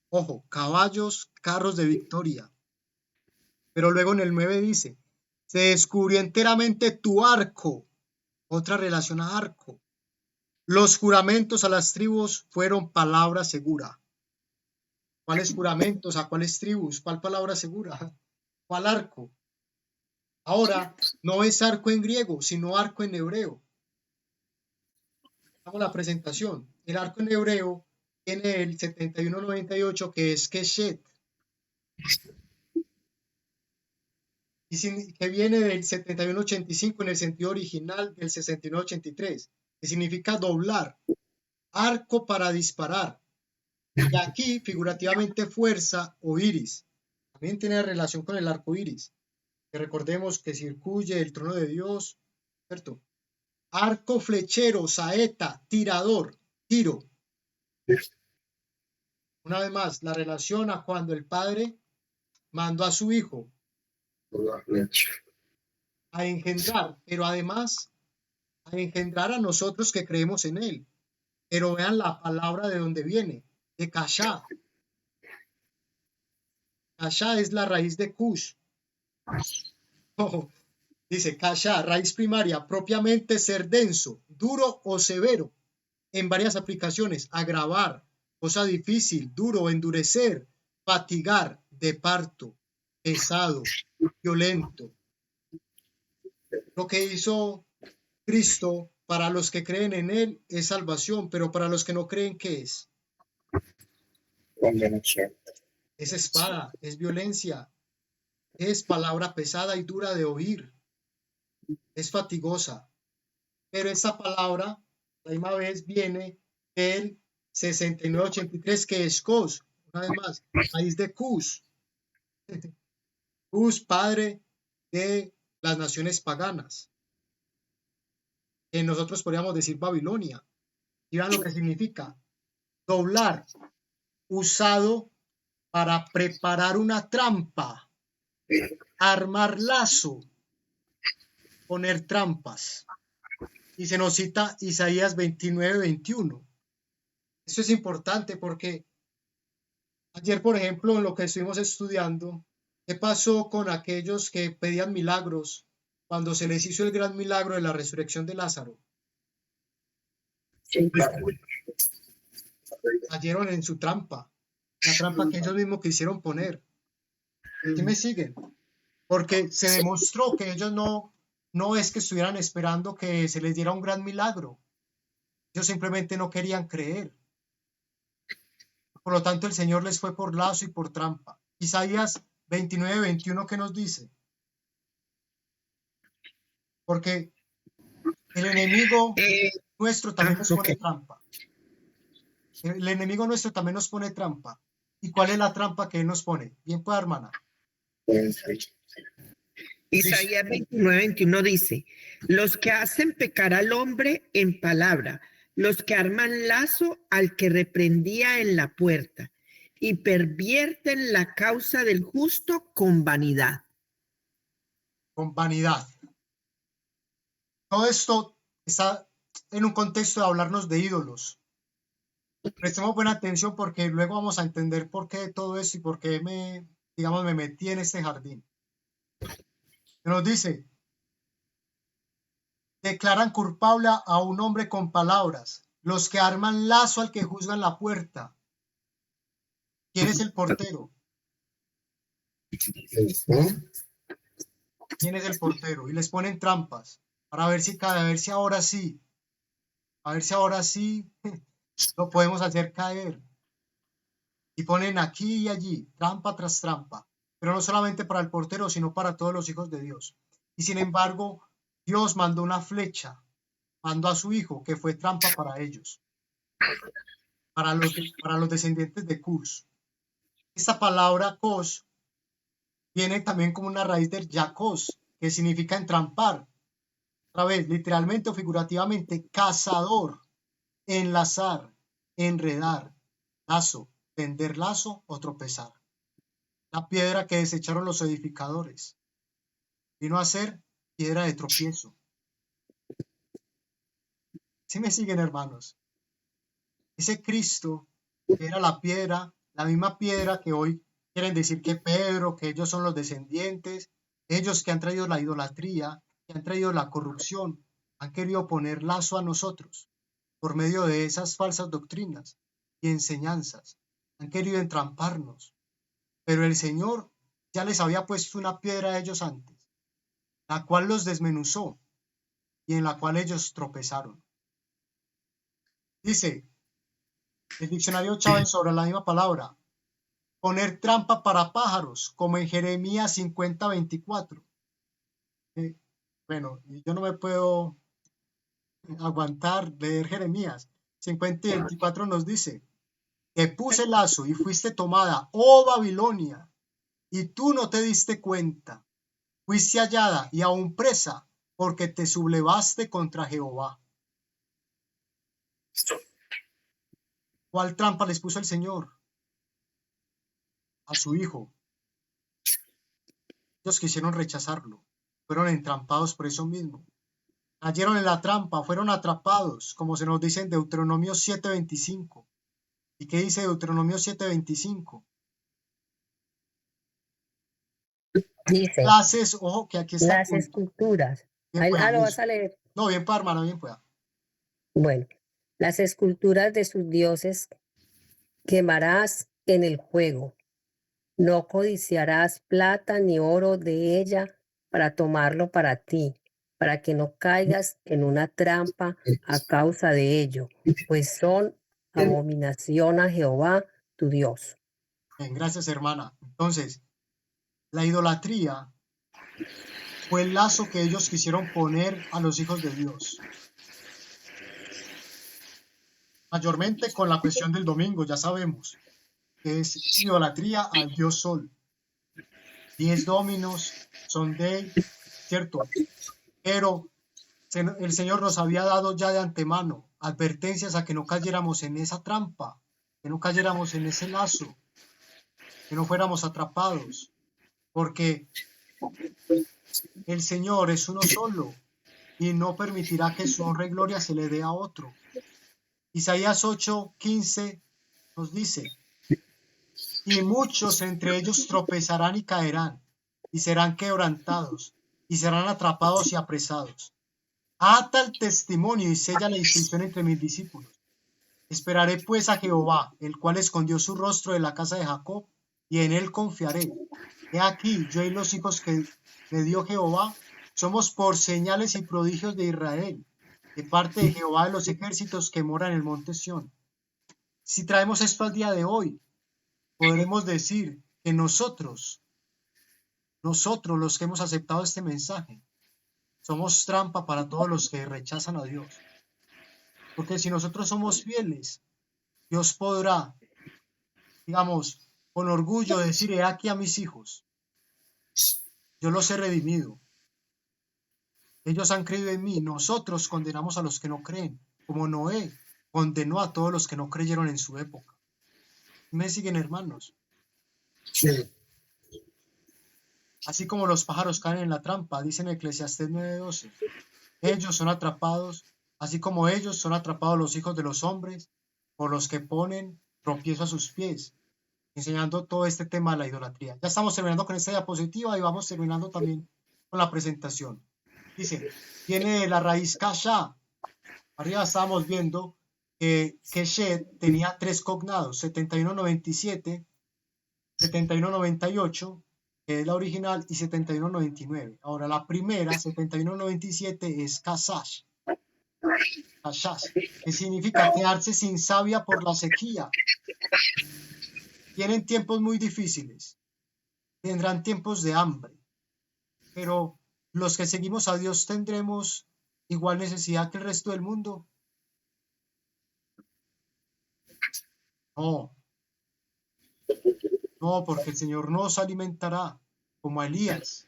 Ojo, caballos, carros de victoria. Pero luego en el 9 dice, se descubrió enteramente tu arco. Otra relación a arco. Los juramentos a las tribus fueron palabra segura. ¿Cuáles juramentos? ¿A cuáles tribus? ¿Cuál palabra segura? ¿Cuál arco? Ahora, no es arco en griego, sino arco en hebreo. Hagamos la presentación. El arco en hebreo tiene el 7198, que es Keshet, y que viene del 7185 en el sentido original del 6983, que significa doblar, arco para disparar. Y aquí, figurativamente, fuerza o iris. También tiene relación con el arco iris, que recordemos que circuye el trono de Dios, ¿cierto? Arco, flechero, saeta, tirador, tiro. Una vez más, la relación a cuando el Padre mandó a su Hijo a engendrar, pero además a engendrar a nosotros que creemos en Él. Pero vean la palabra de donde viene, de Kashá. Kashá es la raíz de Cush. Oh, dice Kashá, raíz primaria, propiamente ser denso, duro o severo, en varias aplicaciones, agravar, cosa difícil, duro, endurecer, fatigar, de parto, pesado, violento. Lo que hizo Cristo para los que creen en Él es salvación, pero para los que no creen, ¿qué es?
Condenación.
Es espada, es violencia, es palabra pesada y dura de oír, es fatigosa. Pero esa palabra, la misma vez, viene del 6983, que es Cos, una vez más, raíz de Cus. Cus, padre de las naciones paganas, que nosotros podríamos decir Babilonia. Y vean lo que significa: doblar, usado para preparar una trampa, armar lazo, poner trampas. Y se nos cita Isaías 29:21. Eso es importante porque ayer, por ejemplo, en lo que estuvimos estudiando, ¿qué pasó con aquellos que pedían milagros cuando se les hizo el gran milagro de la resurrección de Lázaro? Cayeron en su trampa, la trampa que ellos mismos quisieron poner. ¿Sí me siguen? Porque se demostró que ellos no es que estuvieran esperando que se les diera un gran milagro. Ellos simplemente no querían creer. Por lo tanto, el Señor les fue por lazo y por trampa. Isaías 29:21, ¿qué nos dice? Porque el enemigo nuestro también nos pone trampa. El enemigo nuestro también nos pone trampa. ¿Y cuál es la trampa que él nos pone? Bien, pues, hermana.
Isaías 29:21 dice, los que hacen pecar al hombre en palabra, los que arman lazo al que reprendía en la puerta y pervierten la causa del justo con vanidad.
Con vanidad. Todo esto está en un contexto de hablarnos de ídolos. Prestemos buena atención porque luego vamos a entender por qué todo eso y por qué me metí en este jardín. Nos dice, declaran culpable a un hombre con palabras, los que arman lazo al que juzgan la puerta. ¿Quién es el portero? ¿Quién es el portero? Y les ponen trampas para ver si cae, a ver si ahora sí lo podemos hacer caer. Y ponen aquí y allí, trampa tras trampa. pero no solamente para el portero, sino para todos los hijos de Dios. Y sin embargo, Dios mandó una flecha, mandó a su hijo, que fue trampa para ellos, para los descendientes de Cus. Esta palabra cos viene también como una raíz del yacos, que significa entrampar. Otra vez, literalmente o figurativamente, cazador, enlazar, enredar, lazo, tender lazo o tropezar. La piedra que desecharon los edificadores vino a ser piedra de tropiezo. ¿Sí me siguen, hermanos? Ese Cristo que era la piedra, la misma piedra que hoy quieren decir que Pedro, que ellos son los descendientes, ellos que han traído la idolatría, que han traído la corrupción, han querido poner lazo a nosotros por medio de esas falsas doctrinas y enseñanzas. Han querido entramparnos, pero el Señor ya les había puesto una piedra a ellos antes, la cual los desmenuzó y en la cual ellos tropezaron. Dice el diccionario Chávez sobre la misma palabra, poner trampa para pájaros, como en Jeremías 50:24. Bueno, yo no me puedo aguantar leer Jeremías. 50:24 nos dice, que puse lazo y fuiste tomada, oh Babilonia, y tú no te diste cuenta. Fuiste hallada y aún presa, porque te sublevaste contra Jehová. ¿Cuál trampa les puso el Señor? A su Hijo. Ellos quisieron rechazarlo. Fueron entrampados por eso mismo. Cayeron en la trampa, fueron atrapados, como se nos dice en Deuteronomio 7:25. ¿Y qué dice Deuteronomio 7:25?
Dice,
Ojo, que aquí está.
las esculturas.
Bien pueda,
Lo vas a leer.
No, bien pueda, hermano, bien pueda.
Bueno, las esculturas de sus dioses quemarás en el fuego. No codiciarás plata ni oro de ella para tomarlo para ti, para que no caigas en una trampa a causa de ello, pues son abominación a Jehová, tu Dios.
Bien, gracias, hermana. Entonces, la idolatría fue el lazo que ellos quisieron poner a los hijos de Dios. Mayormente con la cuestión del domingo, ya sabemos, que es idolatría al Dios Sol. 10 dominos, son de, ¿cierto? Pero el Señor nos había dado ya de antemano advertencias a que no cayéramos en esa trampa, que no cayéramos en ese lazo, que no fuéramos atrapados, porque el Señor es uno solo y no permitirá que su honra y gloria se le dé a otro. Isaías 8:15 nos dice, y muchos entre ellos tropezarán y caerán, y serán quebrantados, y serán atrapados y apresados. Ata el testimonio y sella la instrucción entre mis discípulos. Esperaré pues a Jehová, el cual escondió su rostro de la casa de Jacob, y en él confiaré. He aquí, yo y los hijos que me dio Jehová, somos por señales y prodigios de Israel, de parte de Jehová de los ejércitos que mora en el monte Sión. Si traemos esto al día de hoy, podremos decir que nosotros los que hemos aceptado este mensaje, somos trampa para todos los que rechazan a Dios. Porque si nosotros somos fieles, Dios podrá, digamos, con orgullo decir, he aquí a mis hijos, yo los he redimido. Ellos han creído en mí, nosotros condenamos a los que no creen, como Noé condenó a todos los que no creyeron en su época. ¿Me siguen, hermanos?
Sí.
Así como los pájaros caen en la trampa, dice en Eclesiastés 9:12. Ellos son atrapados, así como ellos son atrapados los hijos de los hombres, por los que ponen tropiezo a sus pies, enseñando todo este tema de la idolatría. Ya estamos terminando con esta diapositiva y vamos terminando también con la presentación. Dice, viene la raíz kasha. Arriba estábamos viendo que Keshet tenía 3 cognados, 7197, 7198, que es la original, y 7199. Ahora, la primera, 7197, es Kashash, que significa quedarse sin savia por la sequía. Vienen tiempos muy difíciles. tendrán tiempos de hambre, pero los que seguimos a Dios tendremos igual necesidad que el resto del mundo. No, no, porque el Señor nos alimentará como a Elías,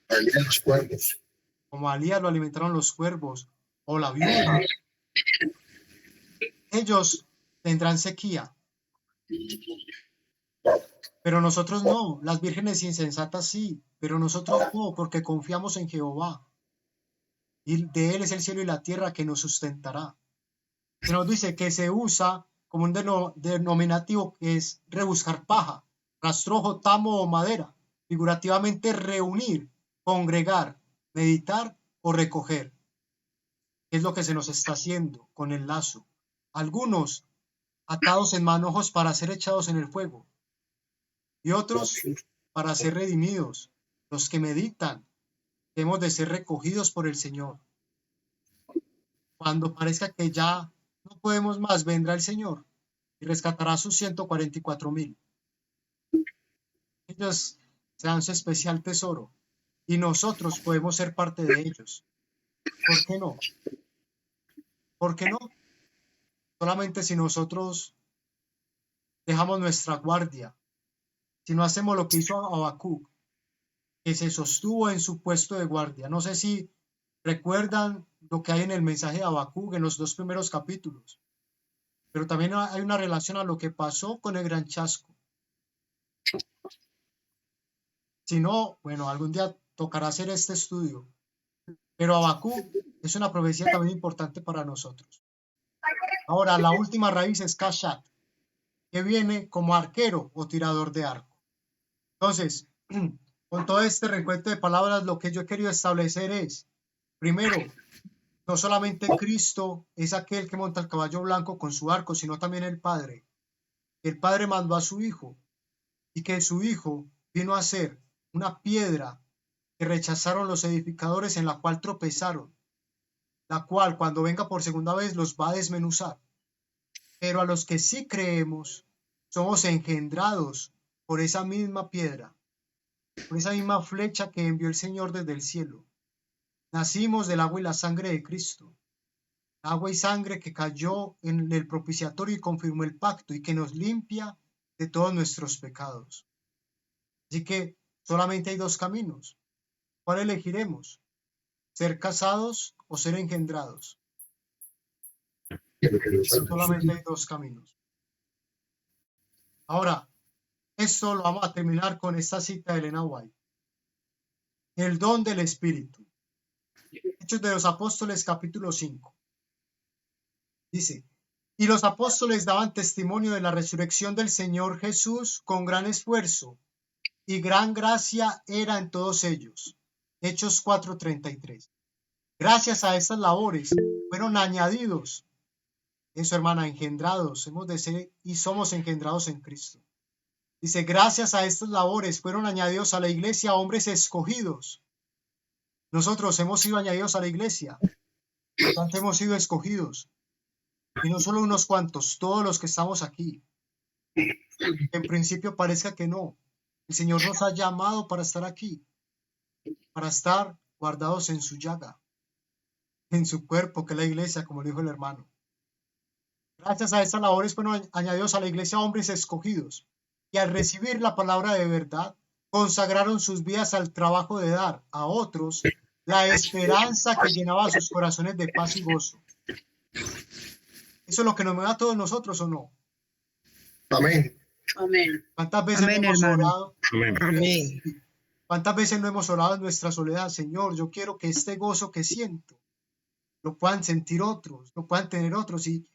Ahí en los cuervos.
como a Elías lo alimentaron los cuervos o la viuda. Ellos tendrán sequía, pero nosotros no. Las vírgenes insensatas sí, pero nosotros no, porque confiamos en Jehová. Y de Él es el cielo y la tierra que nos sustentará. Se nos dice que se usa como un denominativo que es rebuscar paja, rastrojo, tamo o madera. Figurativamente reunir, congregar, meditar o recoger. Es lo que se nos está haciendo con el lazo. Algunos atados en manojos para ser echados en el fuego y otros para ser redimidos. Los que meditan, hemos de ser recogidos por el Señor. Cuando parezca que ya no podemos más, vendrá el Señor y rescatará a sus 144,000. Ellos serán su especial tesoro y nosotros podemos ser parte de ellos. ¿Por qué no? ¿Por qué no? Solamente si nosotros dejamos nuestra guardia, si no hacemos lo que hizo Habacuc, que se sostuvo en su puesto de guardia. No sé si recuerdan lo que hay en el mensaje de Habacuc en los 2 primeros capítulos, pero también hay una relación a lo que pasó con el gran chasco. Si no, bueno, algún día tocará hacer este estudio, pero Habacuc es una profecía también importante para nosotros. Ahora, la última raíz es Kashat, que viene como arquero o tirador de arco. Entonces, con todo este recuento de palabras, lo que yo he querido establecer es, primero, no solamente Cristo es aquel que monta el caballo blanco con su arco, sino también el Padre. El Padre mandó a su Hijo y que su Hijo vino a ser una piedra que rechazaron los edificadores, en la cual tropezaron, la cual cuando venga por segunda vez los va a desmenuzar. Pero a los que sí creemos, somos engendrados por esa misma piedra, por esa misma flecha que envió el Señor desde el cielo. Nacimos del agua y la sangre de Cristo, agua y sangre que cayó en el propiciatorio y confirmó el pacto y que nos limpia de todos nuestros pecados. Así que solamente hay 2 caminos. ¿Cuál elegiremos? ¿Ser casados o ser engendrados? Solamente hay 2 caminos. Ahora, esto lo vamos a terminar con esta cita de Elena White. El don del Espíritu. Hechos de los Apóstoles, capítulo 5. Dice, y los apóstoles daban testimonio de la resurrección del Señor Jesús con gran esfuerzo, y gran gracia era en todos ellos. Hechos 4:33. Gracias a estas labores fueron añadidos, eso hermana, engendrados, hemos de ser y somos engendrados en Cristo. Dice, gracias a estas labores fueron añadidos a la iglesia hombres escogidos. Nosotros hemos sido añadidos a la iglesia, por tanto hemos sido escogidos. Y no solo unos cuantos, todos los que estamos aquí. En principio parezca que no. El Señor nos ha llamado para estar aquí, para estar guardados en su llaga, en su cuerpo, que es la iglesia, como dijo el hermano. Gracias a estas labores fueron añadidos a la iglesia hombres escogidos, y al recibir la palabra de verdad, consagraron sus vidas al trabajo de dar a otros la esperanza que llenaba sus corazones de paz y gozo. ¿Eso es lo que nos da a todos nosotros o no?
Amén.
Amén.
¿Cuántas veces
Amén,
no hemos
hermano.
orado?
Amén.
Amén.
¿Cuántas veces no hemos orado en nuestra soledad? Señor, yo quiero que este gozo que siento lo puedan sentir otros, lo puedan tener otros, y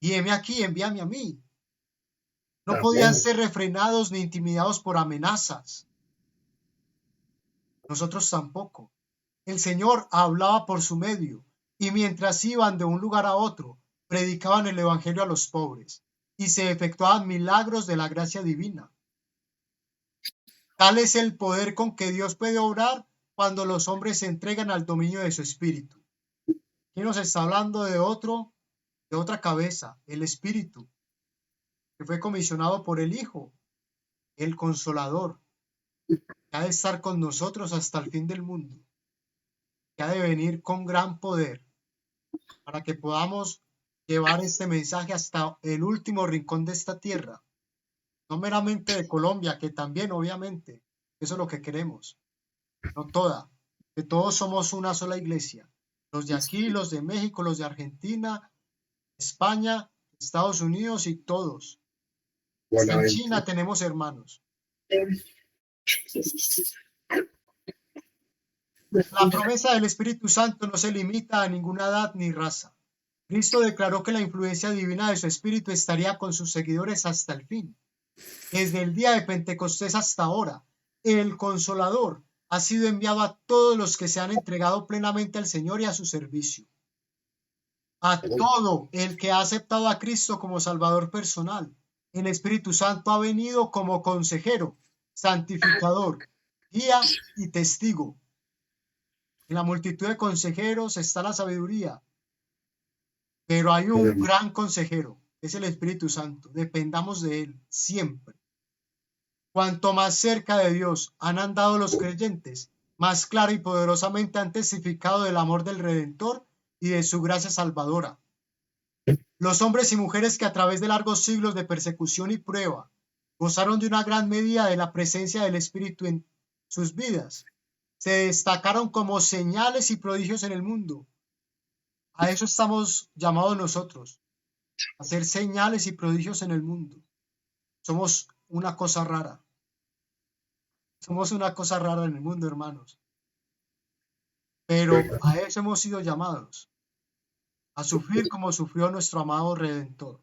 heme aquí, envíame a mí. No podían ser refrenados ni intimidados por amenazas. Nosotros tampoco. El Señor hablaba por su medio, y mientras iban de un lugar a otro, predicaban el evangelio a los pobres, y se efectuaban milagros de la gracia divina. Tal es el poder con que Dios puede obrar cuando los hombres se entregan al dominio de su espíritu. Aquí nos está hablando de otra cabeza, el Espíritu, que fue comisionado por el Hijo, el Consolador, que ha de estar con nosotros hasta el fin del mundo, que ha de venir con gran poder para que podamos llevar este mensaje hasta el último rincón de esta tierra, no meramente de Colombia, que también obviamente, eso es lo que queremos, no toda, que todos somos una sola iglesia, los de aquí, los de México, los de Argentina, España, Estados Unidos y todos. En China tenemos hermanos. La promesa del Espíritu Santo no se limita a ninguna edad ni raza. Cristo declaró que la influencia divina de su Espíritu estaría con sus seguidores hasta el fin. Desde el día de Pentecostés hasta ahora, el Consolador ha sido enviado a todos los que se han entregado plenamente al Señor y a su servicio. A todo el que ha aceptado a Cristo como Salvador personal, el Espíritu Santo ha venido como consejero, santificador, guía y testigo. En la multitud de consejeros está la sabiduría, pero hay un gran consejero, que es el Espíritu Santo. Dependamos de él siempre. Cuanto más cerca de Dios han andado los creyentes, más clara y poderosamente han testificado del amor del Redentor y de su gracia salvadora. Los hombres y mujeres que a través de largos siglos de persecución y prueba gozaron de una gran medida de la presencia del Espíritu en sus vidas, se destacaron como señales y prodigios en el mundo. A eso estamos llamados nosotros, a hacer señales y prodigios en el mundo. Somos una cosa rara. Somos una cosa rara en el mundo, hermanos. Pero a eso hemos sido llamados, a sufrir como sufrió nuestro amado Redentor,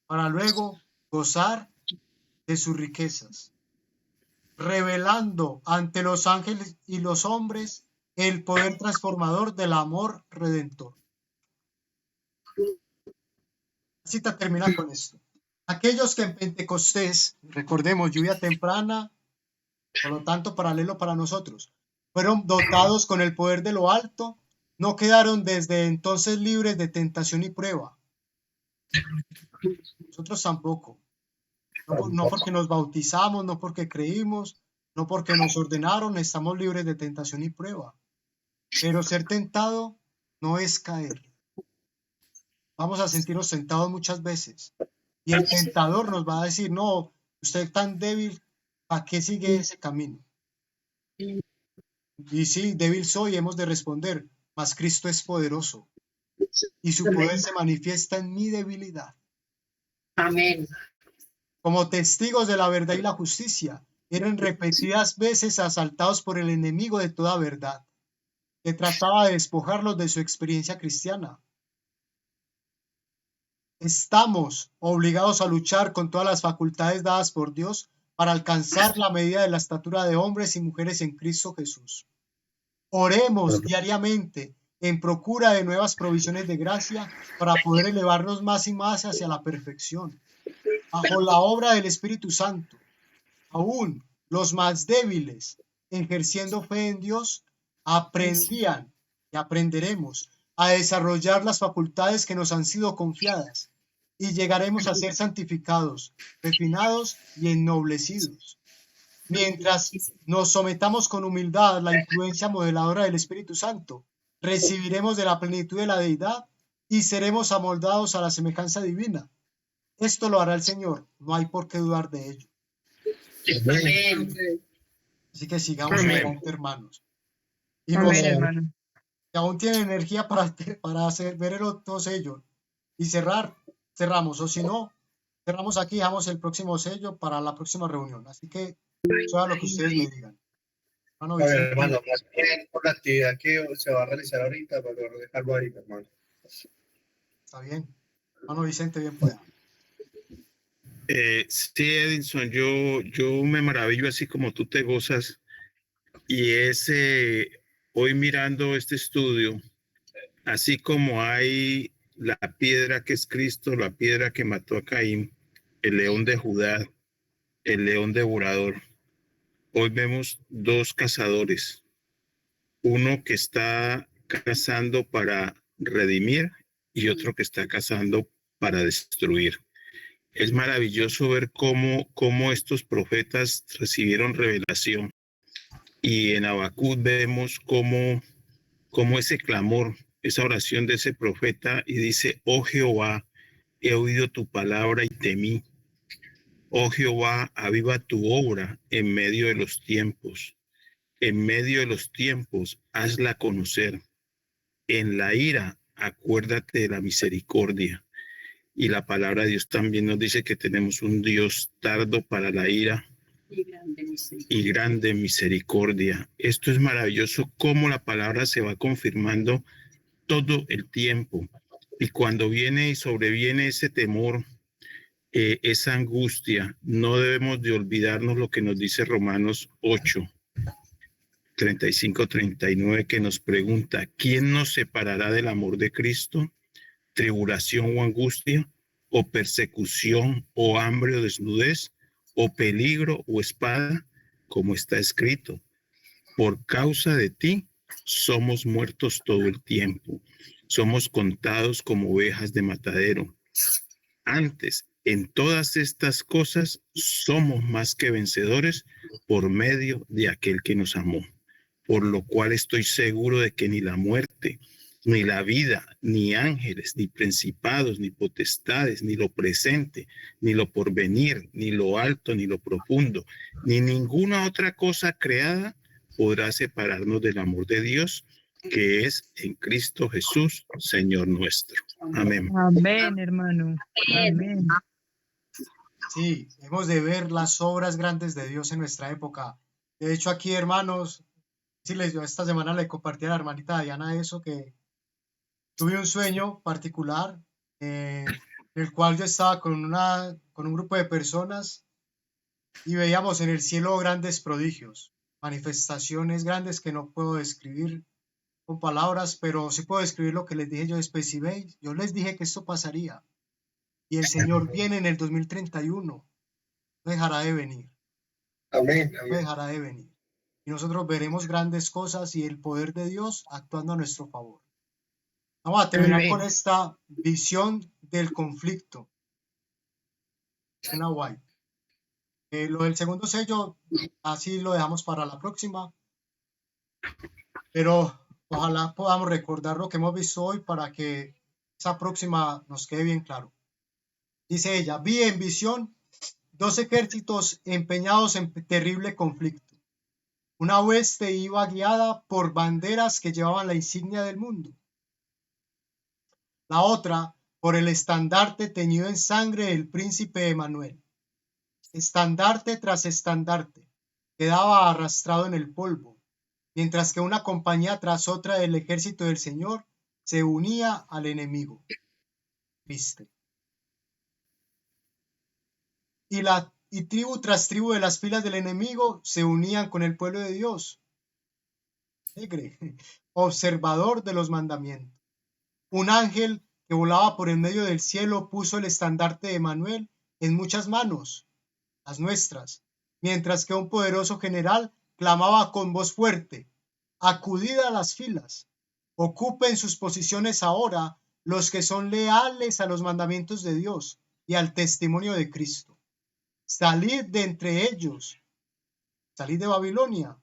para luego gozar de sus riquezas, revelando ante los ángeles y los hombres el poder transformador del amor redentor. La cita termina con esto. Aquellos que en Pentecostés, recordemos, lluvia temprana, por lo tanto paralelo para nosotros, fueron dotados con el poder de lo alto, no quedaron desde entonces libres de tentación y prueba. Nosotros tampoco. No porque nos bautizamos, no porque creímos, no porque nos ordenaron, estamos libres de tentación y prueba. Pero ser tentado no es caer. Vamos a sentirnos tentados muchas veces. Y el tentador nos va a decir, no, usted es tan débil, ¿para qué sigue ese camino? Y sí, débil soy, hemos de responder, mas Cristo es poderoso. Y su poder se manifiesta en mi debilidad.
Amén.
Como testigos de la verdad y la justicia, eran repetidas veces asaltados por el enemigo de toda verdad, que trataba de despojarlos de su experiencia cristiana. Estamos obligados a luchar con todas las facultades dadas por Dios para alcanzar la medida de la estatura de hombres y mujeres en Cristo Jesús. Oremos diariamente en procura de nuevas provisiones de gracia para poder elevarnos más y más hacia la perfección. Bajo la obra del Espíritu Santo, aún los más débiles, ejerciendo fe en Dios, aprendían y aprenderemos a desarrollar las facultades que nos han sido confiadas y llegaremos a ser santificados, refinados y ennoblecidos. Mientras nos sometamos con humildad a la influencia modeladora del Espíritu Santo, recibiremos de la plenitud de la deidad y seremos amoldados a la semejanza divina. Esto lo hará el Señor, no hay por qué dudar de ello.
Amén.
Así que sigamos adelante, hermanos. Y
Amén,
vos,
hermano.
que aún tienen energía para hacer, ver el otro sello y cerramos. O si no, cerramos aquí, dejamos el próximo sello para la próxima reunión. Así que eso es lo que ustedes me digan. Hermano
A ver,
Vicente,
hermano, más bien por la actividad que se va a realizar ahorita, para dejarlo ahí, hermano.
está bien. Hermano Vicente, bien pueda.
Sí, Edinson, yo me maravillo así como tú te gozas. Y hoy mirando este estudio, así como hay la piedra que es Cristo, la piedra que mató a Caín, el león de Judá, el león devorador, hoy vemos dos cazadores. Uno que está cazando para redimir y otro que está cazando para destruir. Es maravilloso ver cómo estos profetas recibieron revelación. Y en Habacuc vemos cómo ese clamor, esa oración de ese profeta, y dice: oh Jehová, he oído tu palabra y temí. Oh Jehová, aviva tu obra en medio de los tiempos. En medio de los tiempos, hazla conocer. En la ira, acuérdate de la misericordia. Y la palabra de Dios también nos dice que tenemos un Dios tardo para la ira y grande misericordia. Esto es maravilloso, cómo la palabra se va confirmando todo el tiempo. Y cuando viene y sobreviene ese temor, esa angustia, no debemos de olvidarnos lo que nos dice Romanos 8, 35-39, que nos pregunta: ¿quién nos separará del amor de Cristo? ¿Tribulación o angustia, o persecución, o hambre o desnudez, o peligro o espada? Como está escrito: por causa de ti somos muertos todo el tiempo, somos contados como ovejas de matadero. Antes, en todas estas cosas somos más que vencedores por medio de aquel que nos amó. Por lo cual estoy seguro de que ni la muerte, ni la vida, ni ángeles, ni principados, ni potestades, ni lo presente, ni lo porvenir, ni lo alto, ni lo profundo, ni ninguna otra cosa creada podrá separarnos del amor de Dios, que es en Cristo Jesús, Señor nuestro. Amén.
Amén, hermano. Amén.
Sí, hemos de ver las obras grandes de Dios en nuestra época. De hecho, aquí, hermanos, yo esta semana le compartí a la hermanita Diana eso, que tuve un sueño particular en el cual yo estaba con un grupo de personas y veíamos en el cielo grandes prodigios, manifestaciones grandes que no puedo describir con palabras, pero sí puedo describir lo que les dije yo después. Si veis, yo les dije que esto pasaría y el Señor viene en el 2031, no dejará de venir.
Amén.
No dejará de venir. Y nosotros veremos grandes cosas y el poder de Dios actuando a nuestro favor. Vamos a terminar
Amén.
con esta visión del conflicto. Elena White. Lo del segundo sello, así lo dejamos para la próxima. Pero ojalá podamos recordar lo que hemos visto hoy para que esa próxima nos quede bien claro. Dice ella: vi en visión 2 ejércitos empeñados en terrible conflicto. Una hueste iba guiada por banderas que llevaban la insignia del mundo. La otra por el estandarte teñido en sangre del príncipe Emanuel. Estandarte tras estandarte quedaba arrastrado en el polvo, mientras que una compañía tras otra del ejército del Señor se unía al enemigo. ¿Viste? Y tribu tras tribu de las filas del enemigo se unían con el pueblo de Dios. Alegre, observador de los mandamientos. Un ángel que volaba por el medio del cielo puso el estandarte de Emanuel en muchas manos, las nuestras, mientras que un poderoso general clamaba con voz fuerte: acudid a las filas, ocupen sus posiciones ahora los que son leales a los mandamientos de Dios y al testimonio de Cristo. Salid de entre ellos, salid de Babilonia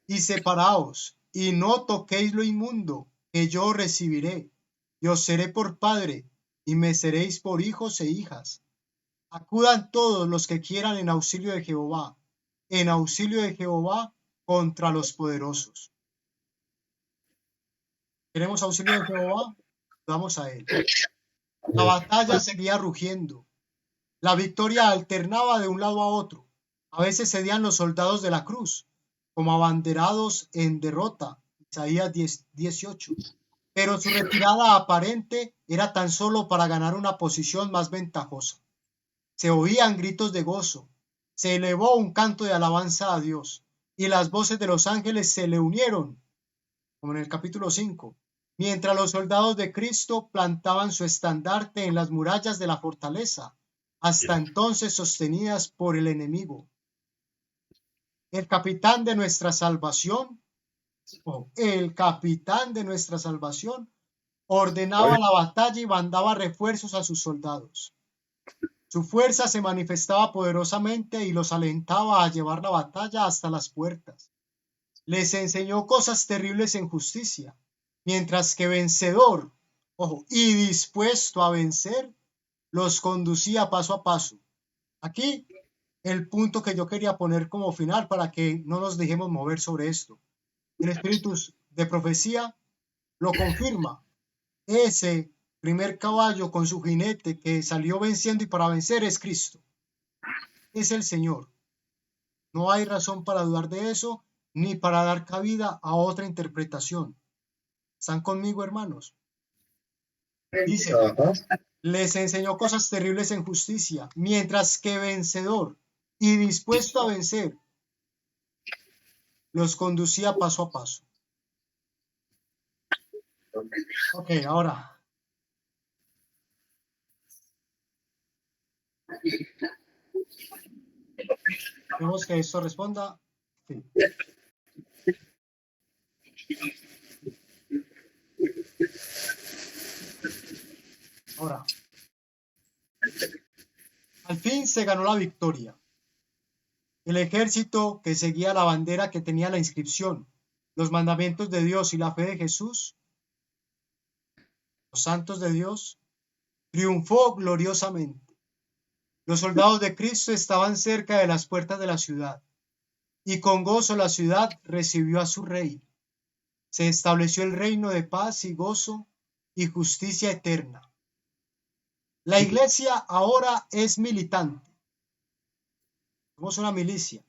y separaos, y no toquéis lo inmundo, que yo recibiré, y os seré por padre, y me seréis por hijos e hijas. Acudan todos los que quieran en auxilio de Jehová contra los poderosos. ¿Queremos auxilio de Jehová? Vamos a él. La batalla seguía rugiendo. La victoria alternaba de un lado a otro. A veces cedían los soldados de la cruz, como abanderados en derrota, Isaías 18. Pero su retirada aparente era tan solo para ganar una posición más ventajosa. Se oían gritos de gozo, se elevó un canto de alabanza a Dios, y las voces de los ángeles se le unieron, como en el capítulo 5, mientras los soldados de Cristo plantaban su estandarte en las murallas de la fortaleza, hasta entonces sostenidas por el enemigo. El capitán de nuestra salvación, ordenaba la batalla y mandaba refuerzos a sus soldados. Su fuerza se manifestaba poderosamente y los alentaba a llevar la batalla hasta las puertas. Les enseñó cosas terribles en justicia, mientras que vencedor, ojo, y dispuesto a vencer, los conducía paso a paso. Aquí el punto que yo quería poner como final para que no nos dejemos mover sobre esto. El espíritu de profecía lo confirma. Ese primer caballo con su jinete que salió venciendo y para vencer es Cristo. Es el Señor. No hay razón para dudar de eso ni para dar cabida a otra interpretación. ¿Están conmigo, hermanos? Dice,
Ajá.
les enseñó cosas terribles en justicia, mientras que vencedor y dispuesto a vencer, los conducía paso a paso. Ok, ahora. Vemos que esto responda. Sí. Ahora. Al fin se ganó la victoria. El ejército que seguía la bandera que tenía la inscripción, los mandamientos de Dios y la fe de Jesús, los santos de Dios, triunfó gloriosamente. Los soldados de Cristo estaban cerca de las puertas de la ciudad, y con gozo la ciudad recibió a su rey. Se estableció el reino de paz y gozo y justicia eterna. La iglesia ahora es militante. Somos una milicia.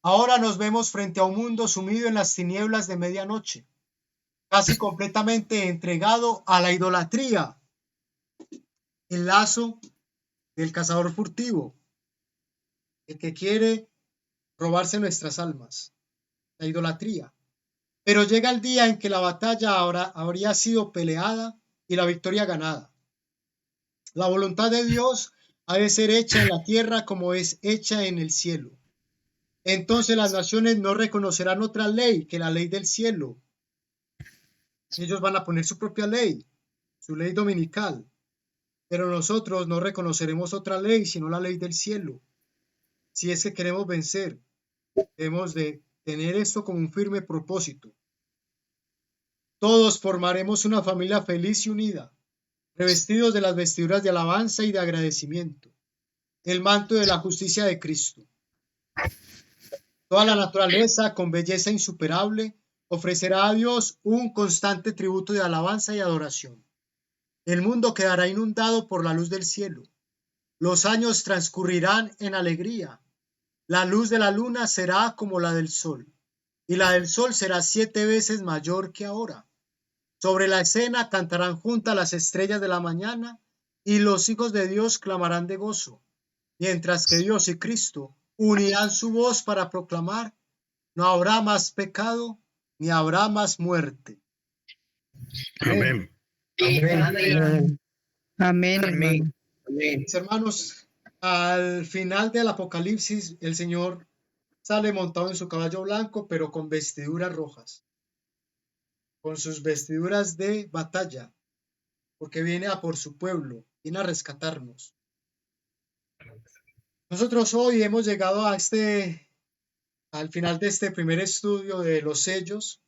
Ahora nos vemos frente a un mundo sumido en las tinieblas de medianoche, casi completamente entregado a la idolatría. El lazo del cazador furtivo, el que quiere robarse nuestras almas, la idolatría. Pero llega el día en que la batalla habría sido peleada y la victoria ganada. La voluntad de Dios ha de ser hecha en la tierra como es hecha en el cielo. Entonces las naciones no reconocerán otra ley que la ley del cielo. Ellos van a poner su propia ley, su ley dominical. Pero nosotros no reconoceremos otra ley sino la ley del cielo. Si es que queremos vencer, debemos de tener esto como un firme propósito. Todos formaremos una familia feliz y unida, revestidos de las vestiduras de alabanza y de agradecimiento, el manto de la justicia de Cristo. Toda la naturaleza, con belleza insuperable, ofrecerá a Dios un constante tributo de alabanza y adoración. El mundo quedará inundado por la luz del cielo. Los años transcurrirán en alegría. La luz de la luna será como la del sol, y la del sol será 7 veces mayor que ahora. Sobre la escena cantarán juntas las estrellas de la mañana, y los hijos de Dios clamarán de gozo, mientras que Dios y Cristo unirán su voz para proclamar: no habrá más pecado, ni habrá más muerte.
Amén.
Amén.
Amén, hermano.
Mis hermanos, al final del Apocalipsis, el Señor sale montado en su caballo blanco, pero con vestiduras rojas, con sus vestiduras de batalla, porque viene a por su pueblo, viene a rescatarnos. Nosotros hoy hemos llegado al final de este primer estudio de los sellos.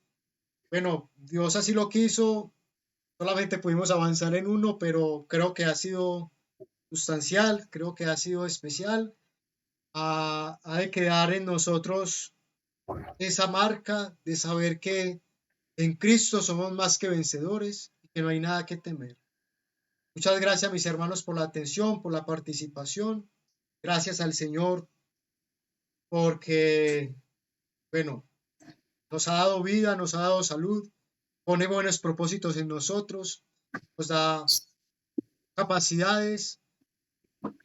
Bueno, Dios así lo quiso, solamente pudimos avanzar en uno, pero creo que ha sido sustancial, creo que ha sido especial. Ha de quedar en nosotros esa marca de saber que en Cristo somos más que vencedores y que no hay nada que temer. Muchas gracias, mis hermanos, por la atención, por la participación. Gracias al Señor porque, bueno, nos ha dado vida, nos ha dado salud, pone buenos propósitos en nosotros, nos da capacidades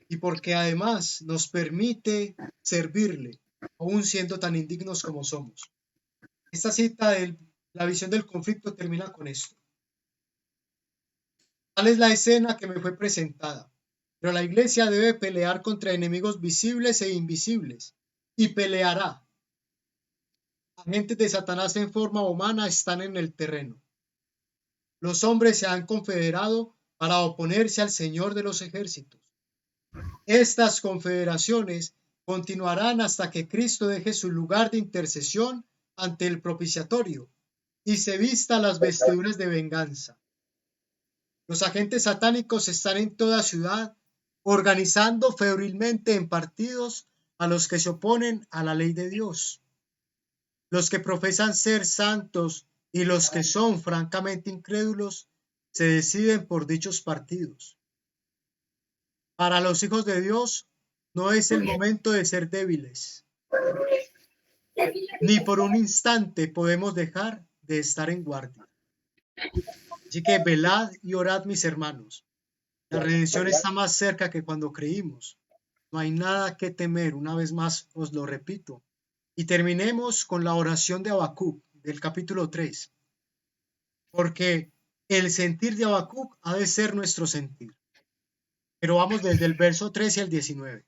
y porque además nos permite servirle, aún siendo tan indignos como somos. Esta cita de la visión del conflicto termina con esto. Tal es la escena que me fue presentada, pero la iglesia debe pelear contra enemigos visibles e invisibles, y peleará. Agentes de Satanás en forma humana están en el terreno. Los hombres se han confederado para oponerse al Señor de los ejércitos. Estas confederaciones continuarán hasta que Cristo deje su lugar de intercesión ante el propiciatorio y se vista las vestiduras de venganza. Los agentes satánicos están en toda ciudad, organizando febrilmente en partidos a los que se oponen a la ley de Dios. Los que profesan ser santos y los que son francamente incrédulos se deciden por dichos partidos. Para los hijos de Dios no es el momento de ser débiles. Ni por un instante podemos dejar de estar en guardia. Así que velad y orad, mis hermanos. La redención está más cerca que cuando creímos. No hay nada que temer, una vez más os lo repito. Y terminemos con la oración de Habacuc, del capítulo 3. Porque el sentir de Habacuc ha de ser nuestro sentir. Pero vamos desde el verso 13 al 19.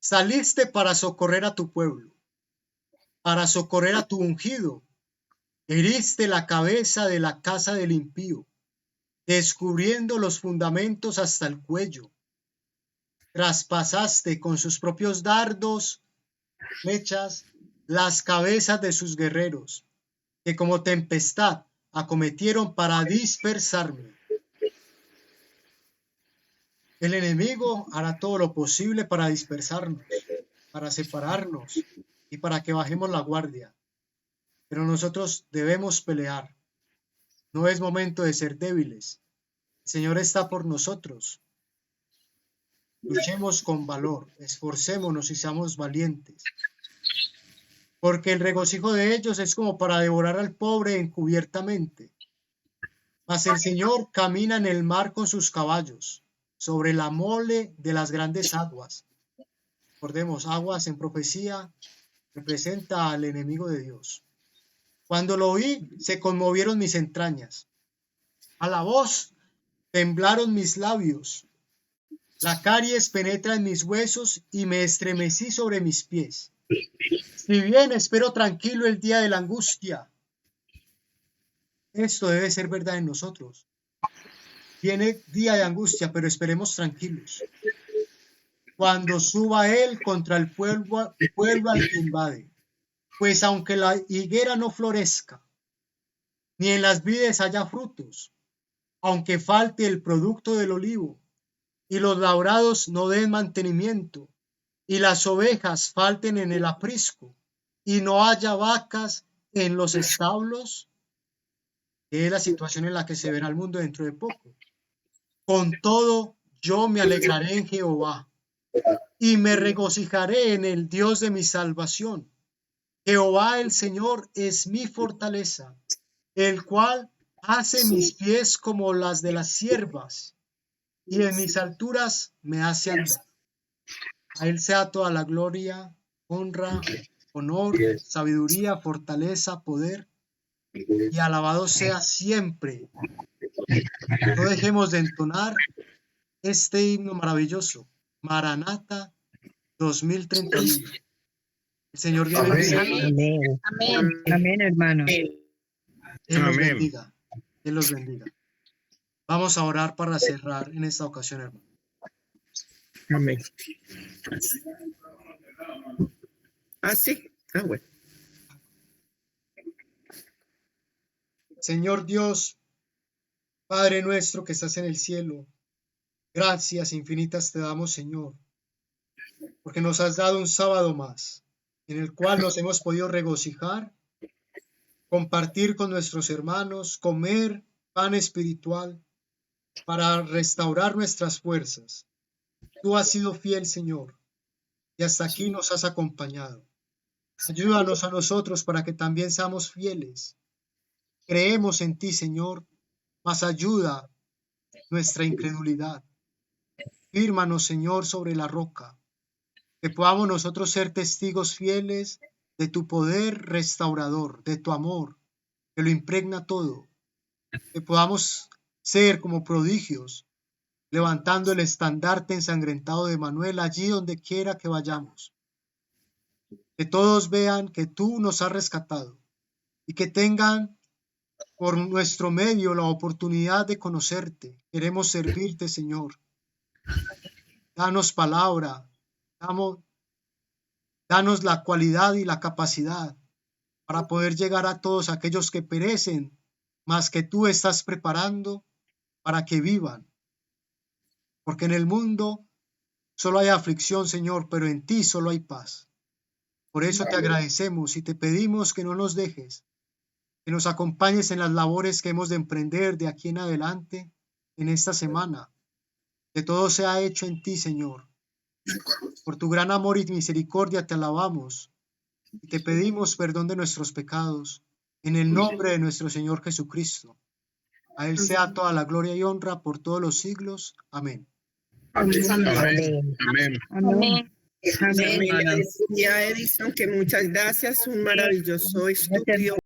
Saliste para socorrer a tu pueblo, para socorrer a tu ungido. Heriste la cabeza de la casa del impío, descubriendo los fundamentos hasta el cuello. Traspasaste con sus propios dardos, flechas, las cabezas de sus guerreros, que como tempestad acometieron para dispersarme. El enemigo hará todo lo posible para dispersarnos, para separarnos y para que bajemos la guardia. Pero nosotros debemos pelear. No es momento de ser débiles. El Señor está por nosotros. Luchemos con valor, esforcémonos y seamos valientes. Porque el regocijo de ellos es como para devorar al pobre encubiertamente. Mas el Señor camina en el mar con sus caballos, sobre la mole de las grandes aguas. Recordemos, aguas en profecía representa al enemigo de Dios. Cuando lo oí, se conmovieron mis entrañas. A la voz temblaron mis labios. La caries penetra en mis huesos y me estremecí sobre mis pies. Si bien espero tranquilo el día de la angustia, esto debe ser verdad en nosotros. Viene día de angustia, pero esperemos tranquilos. Cuando suba él contra el pueblo al que invade, pues aunque la higuera no florezca, ni en las vides haya frutos, aunque falte el producto del olivo, y los labrados no den mantenimiento, y las ovejas falten en el aprisco, y no haya vacas en los establos, que es la situación en la que se verá el mundo dentro de poco. Con todo, yo me alegraré en Jehová, y me regocijaré en el Dios de mi salvación. Jehová el Señor es mi fortaleza, el cual hace mis pies como las de las ciervas, y en mis alturas me hace andar. A él sea toda la gloria, honra, honor, sabiduría, fortaleza, poder, y alabado sea siempre. No dejemos de entonar este himno maravilloso, Maranata 2031. El Señor Dios bendiga.
Amén.
Amén, hermano.
Él los
Amén.
bendiga. Él los bendiga. Vamos a orar para cerrar en esta ocasión, hermano.
Amén. Ah, sí. Ah, bueno.
Señor Dios, Padre nuestro que estás en el cielo, gracias infinitas te damos, Señor, porque nos has dado un sábado más, en el cual nos hemos podido regocijar, compartir con nuestros hermanos, comer pan espiritual para restaurar nuestras fuerzas. Tú has sido fiel, Señor, y hasta aquí nos has acompañado. Ayúdanos a nosotros para que también seamos fieles. Creemos en ti, Señor, mas ayuda nuestra incredulidad. Fírmanos, Señor, sobre la roca, que podamos nosotros ser testigos fieles de tu poder restaurador, de tu amor, que lo impregna todo, que podamos ser como prodigios, levantando el estandarte ensangrentado de Manuel allí donde quiera que vayamos. Que todos vean que tú nos has rescatado y que tengan por nuestro medio la oportunidad de conocerte. Queremos servirte, Señor. danos palabra, danos la cualidad y la capacidad para poder llegar a todos aquellos que perecen, mas que tú estás preparando para que vivan. Porque en el mundo solo hay aflicción, Señor, pero en ti solo hay paz. Por eso te agradecemos y te pedimos que no nos dejes, que nos acompañes en las labores que hemos de emprender de aquí en adelante, en esta semana. Que todo sea hecho en ti, Señor. Por tu gran amor y misericordia te alabamos y te pedimos perdón de nuestros pecados en el nombre de nuestro Señor Jesucristo. A Él sea toda la gloria y honra por todos los siglos. Amén.
Amén.
Amén.
Amén.
Amén.
Amén.
hermana.
Le decía a Edison que muchas gracias, un maravilloso estudio.